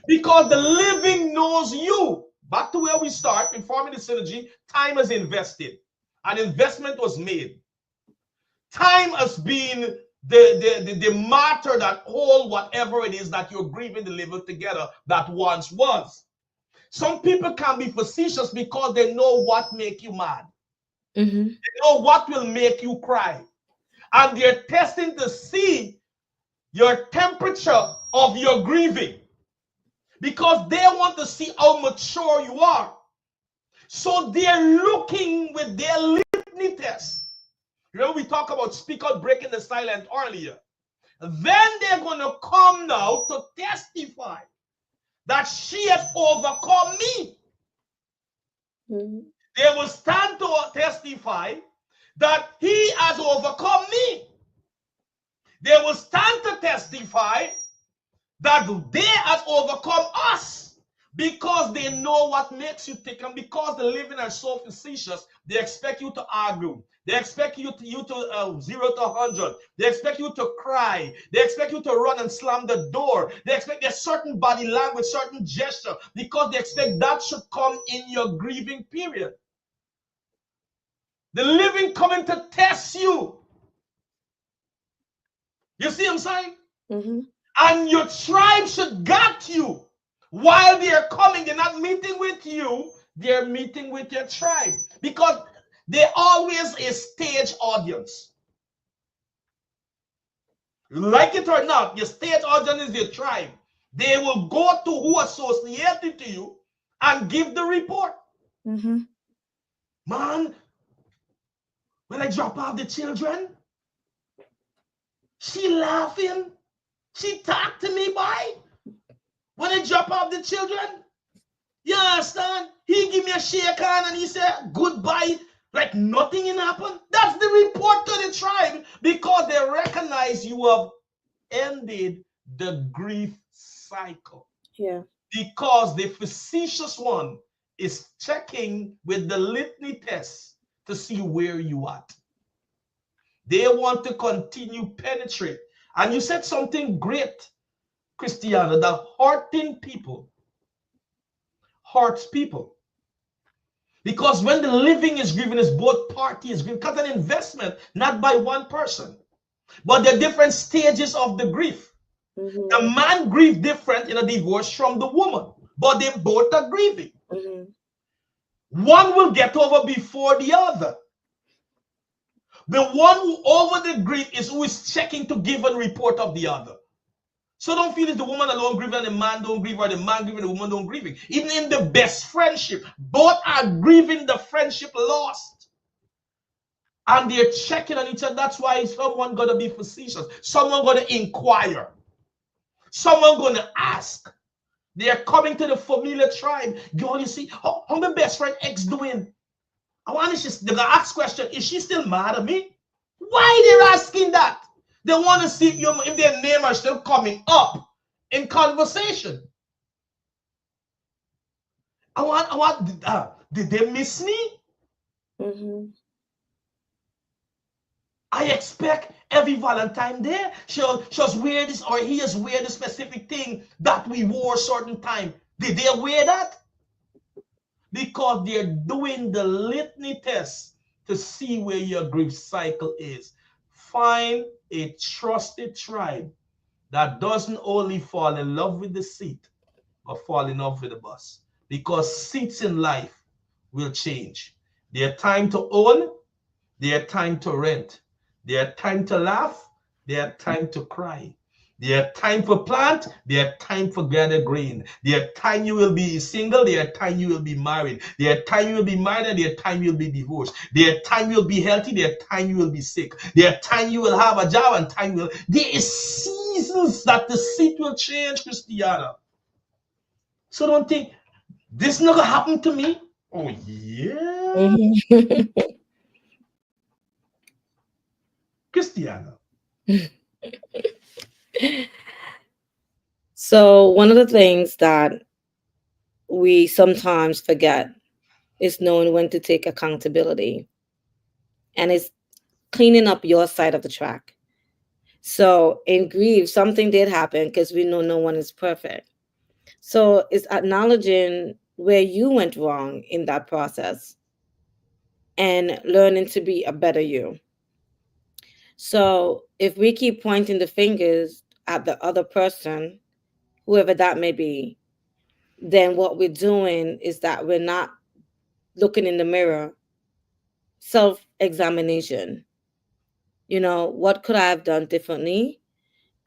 Because the living knows you. Back to where we start in forming the synergy, time is invested. An investment was made. Time has been the martyr that hold whatever it is that you're grieving to live together that once was. Some people can be facetious because they know what make you mad. Mm-hmm. They know what will make you cry. And they're testing to see your temperature of your grieving because they want to see how mature you are. So they're looking with their litany test. Remember we talked about speak out, breaking the silence earlier. Then they're going to come now to testify that she has overcome me. Mm-hmm. They will stand to testify that he has overcome me. They will stand to testify that they has overcome us because they know what makes you tick. And because the living are so facetious, they expect you to argue. They expect you to 0 to 100. They expect you to cry. They expect you to run and slam the door. They expect a certain body language, certain gesture, because they expect that should come in your grieving period. The living coming to test you. You see what I'm saying? Mm-hmm. And your tribe should got you While they're coming, they're not meeting with you, they're meeting with your tribe. Because they always a stage audience. Like it or not, your stage audience is your tribe. They will go to who associated to you and give the report. Mm-hmm. Man, when I drop off the children, she laughing. She talked to me, boy. When I drop off the children, you understand? He give me a shake hand and he said goodbye like nothing happened. That's the report to the tribe because they recognize you have ended the grief cycle. Yeah. Because the facetious one is checking with the litany test to see where you at. They want to continue penetrate. And you said something great, Christiana, that hurting people hurts people. Because when the living is grieving, is both parties grieving. Because an investment, not by one person, but the different stages of the grief. Mm-hmm. The man grieved different in a divorce from the woman, but they both are grieving. Mm-hmm. One will get over before the other. The one who over the grief is who is checking to give a report of the other. So don't feel it's the woman alone grieving and the man don't grieve, or the man grieving and the woman don't grieving. Even in the best friendship, both are grieving the friendship lost. And they're checking on each other. That's why someone gonna be facetious. Someone gonna inquire. Someone gonna ask. They are coming to the familiar tribe. Girl, you see, how my best friend X doing? I want to they're gonna ask question, is she still mad at me? Why they're asking that? They want to see if their name are still coming up in conversation. Did they miss me? Mm-hmm. I expect every Valentine Day she'll wear this, or he has wear the specific thing that we wore certain time. Did they wear that? Because they're doing the litany test to see where your grief cycle is. Find a trusted tribe that doesn't only fall in love with the seat, but fall in love with the bus. Because seats in life will change. There are time to own, there are time to rent, there are time to laugh, there are time to cry. There are time for plant, there are time for gather grain. There are time you will be single, there are time you will be married. There are time you will be married, and there are time you will be divorced. There are time you will be healthy, there are time you will be sick. There are time you will have a job, and time will. There is seasons that the seat will change, Christiana. So don't think this not gonna happen to me. Oh yeah, Mm-hmm. Christiana. So one of the things that we sometimes forget is knowing when to take accountability, and it's cleaning up your side of the track. So in grief, something did happen because we know no one is perfect. So it's acknowledging where you went wrong in that process and learning to be a better you. So if we keep pointing the fingers at the other person, whoever that may be, then what we're doing is that we're not looking in the mirror, self examination. What could I have done differently?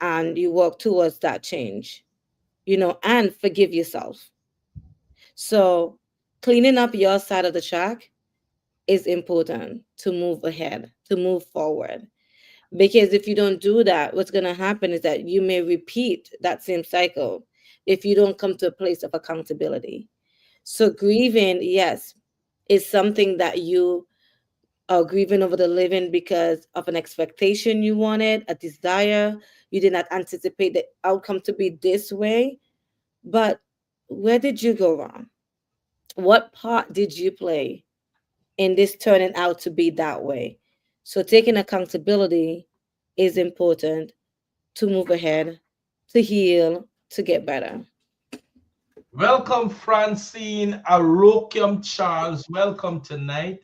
And you work towards that change, and forgive yourself. So cleaning up your side of the track is important to move ahead, to move forward. Because if you don't do that, what's going to happen is that you may repeat that same cycle if you don't come to a place of accountability. So grieving, yes, is something that you are grieving over the living because of an expectation you wanted, a desire. You did not anticipate the outcome to be this way. But where did you go wrong? What part did you play in this turning out to be that way? So taking accountability is important to move ahead, to heal, to get better. Welcome, Francine Arokium Charles. Welcome tonight.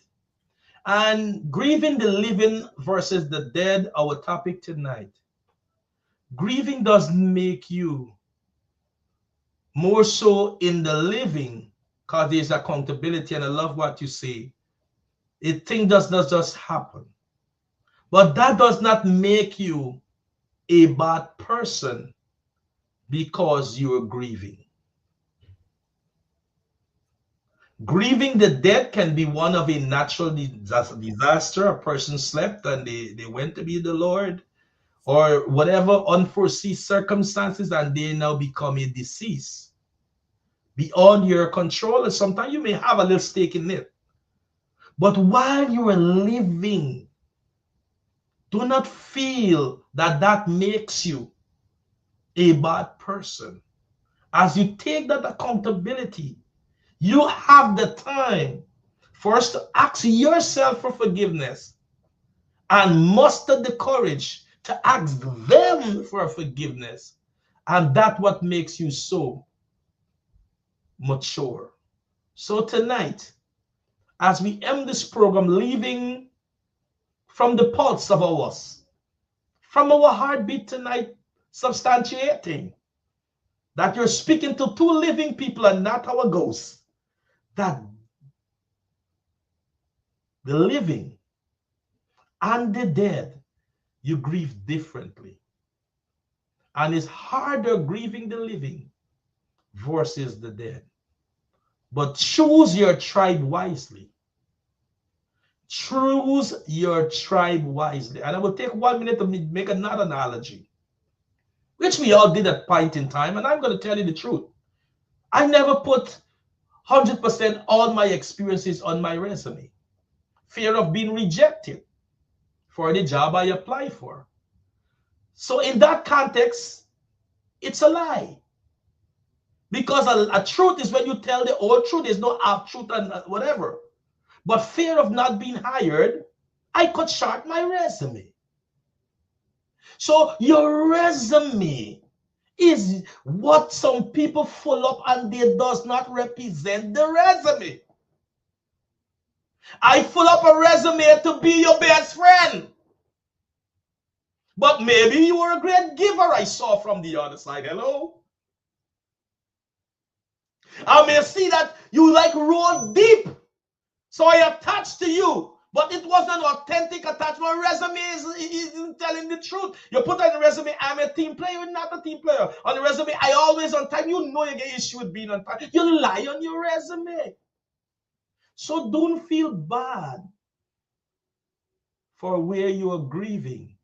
And grieving the living versus the dead, our topic tonight. Grieving doesn't make you more so in the living, because there's accountability. And I love what you say. It thing does not just happen, but that does not make you a bad person because you're grieving. Grieving the dead can be one of a natural disaster. A person slept and they went to be the Lord, or whatever unforeseen circumstances, and they now become a deceased beyond your control. And sometimes you may have a little stake in it. But while you are living, do not feel that that makes you a bad person. As you take that accountability, you have the time first to ask yourself for forgiveness and muster the courage to ask them for forgiveness. And that's what makes you so mature. So tonight, as we end this program, leaving from the pulse of ours, from our heartbeat tonight, substantiating that you're speaking to two living people and not our ghosts, that the living and the dead, you grieve differently. And it's harder grieving the living versus the dead. But choose your tribe wisely. Choose your tribe wisely. And I will take 1 minute to make another analogy, which we all did at point in time. And I'm going to tell you the truth. I never put 100% all my experiences on my resume. Fear of being rejected for the job I apply for. So in that context, it's a lie. Because a truth is when you tell the whole truth. There's no half truth and whatever. But fear of not being hired, I cut short my resume. So your resume is what some people full up, and they does not represent the resume. I full up a resume to be your best friend. But maybe you were a great giver, I saw from the other side. Hello? I may see that you like roll deep. So I attached to you. But it wasn't an authentic attachment. Resume isn't telling the truth. You put on the resume, I'm a team player. You're not a team player. On the resume, I always on time. You know you get issue with being on time. You lie on your resume. So don't feel bad for where you are grieving.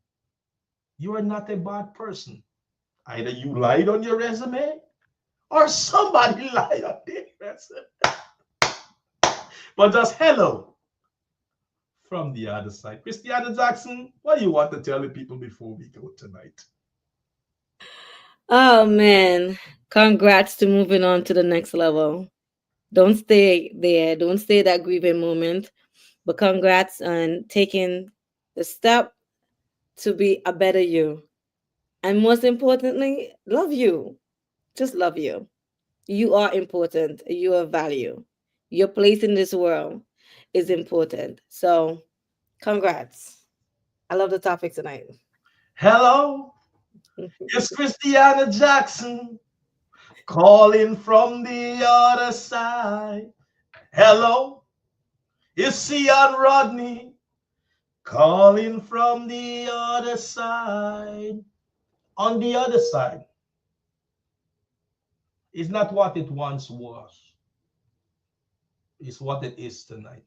You are not a bad person. Either you lied on your resume or somebody lied on their resume. But just hello from the other side. Christiana Jackson, what do you want to tell the people before we go tonight? Oh man, congrats to moving on to the next level. Don't stay there. Don't stay that grieving moment. But congrats on taking the step to be a better you. And most importantly, love you. Just love you. You are important. You are value. Your place in this world is important. So, congrats. I love the topic tonight. Hello, it's Christiana Jackson calling from the other side. Hello, it's Seon Rodney calling from the other side. On the other side is not what it once was, it's what it is tonight.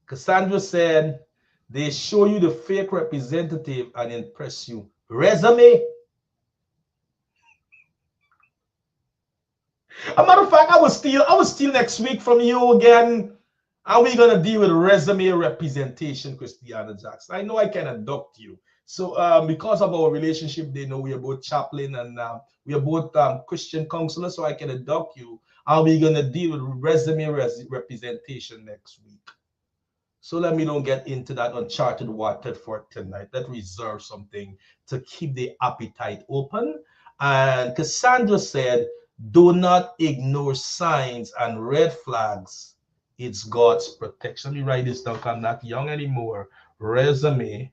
Cassandra said, they show you the fake representative and impress you. Resume. A matter of fact, I will steal next week from you again. And we're gonna deal with resume representation, Christiana Jackson. I know I can adopt you. So because of our relationship, they know we are both chaplain and we are both Christian counselors, so I can adopt you. And we're gonna deal with resume representation next week. So let me don't get into that uncharted water for tonight. Let's reserve something to keep the appetite open. And Cassandra said, do not ignore signs and red flags. It's God's protection. Let me write this down because I'm not young anymore. Resume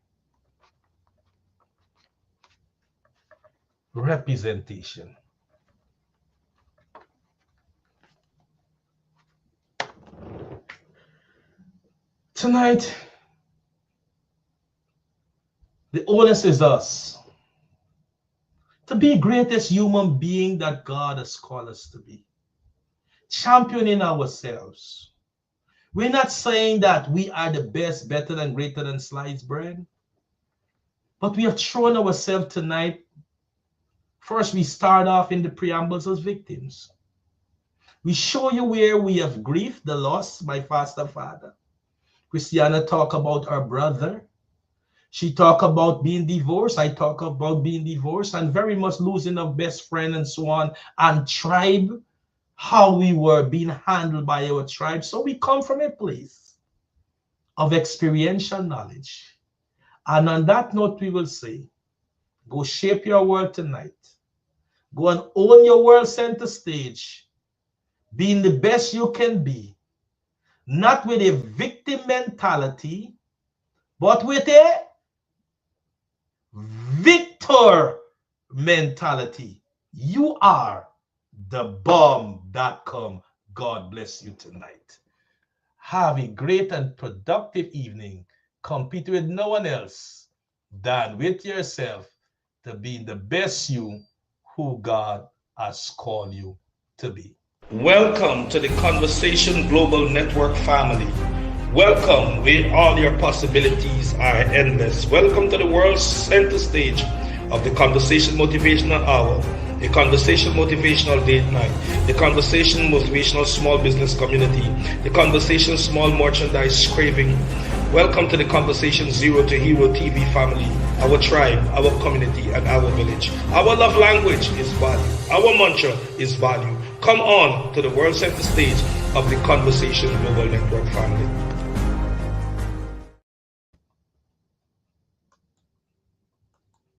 representation. Tonight, the onus is us to be greatest human being that God has called us to be. Championing ourselves. We're not saying that we are the best, better, and greater than sliced bread. But we have thrown ourselves tonight. First, we start off in the preambles as victims. We show you where we have grief, the loss, my foster father. Christiana talk about our brother. She talk about being divorced. I talk about being divorced and very much losing a best friend and so on. And tribe, how we were being handled by our tribe. So we come from a place of experiential knowledge. And on that note, we will say, go shape your world tonight. Go and own your world center stage. Being the best you can be. Not with a victim mentality, but with a victor mentality. You are the bomb.com. God bless you tonight. Have a great and productive evening. Compete with no one else than with yourself to be the best you who God has called you to be. Welcome to the Conversation Global Network family. Welcome where all your possibilities are endless. Welcome to the world's center stage of the Conversation Motivational Hour, the Conversation Motivational Date Night, the Conversation Motivational Small Business Community, the Conversation Small Merchandise Craving. Welcome to the Conversation Zero to Hero TV family, our tribe, our community, and our village. Our love language is value. Our mantra is value. Come on to the world center stage of the Conversation Global Network family.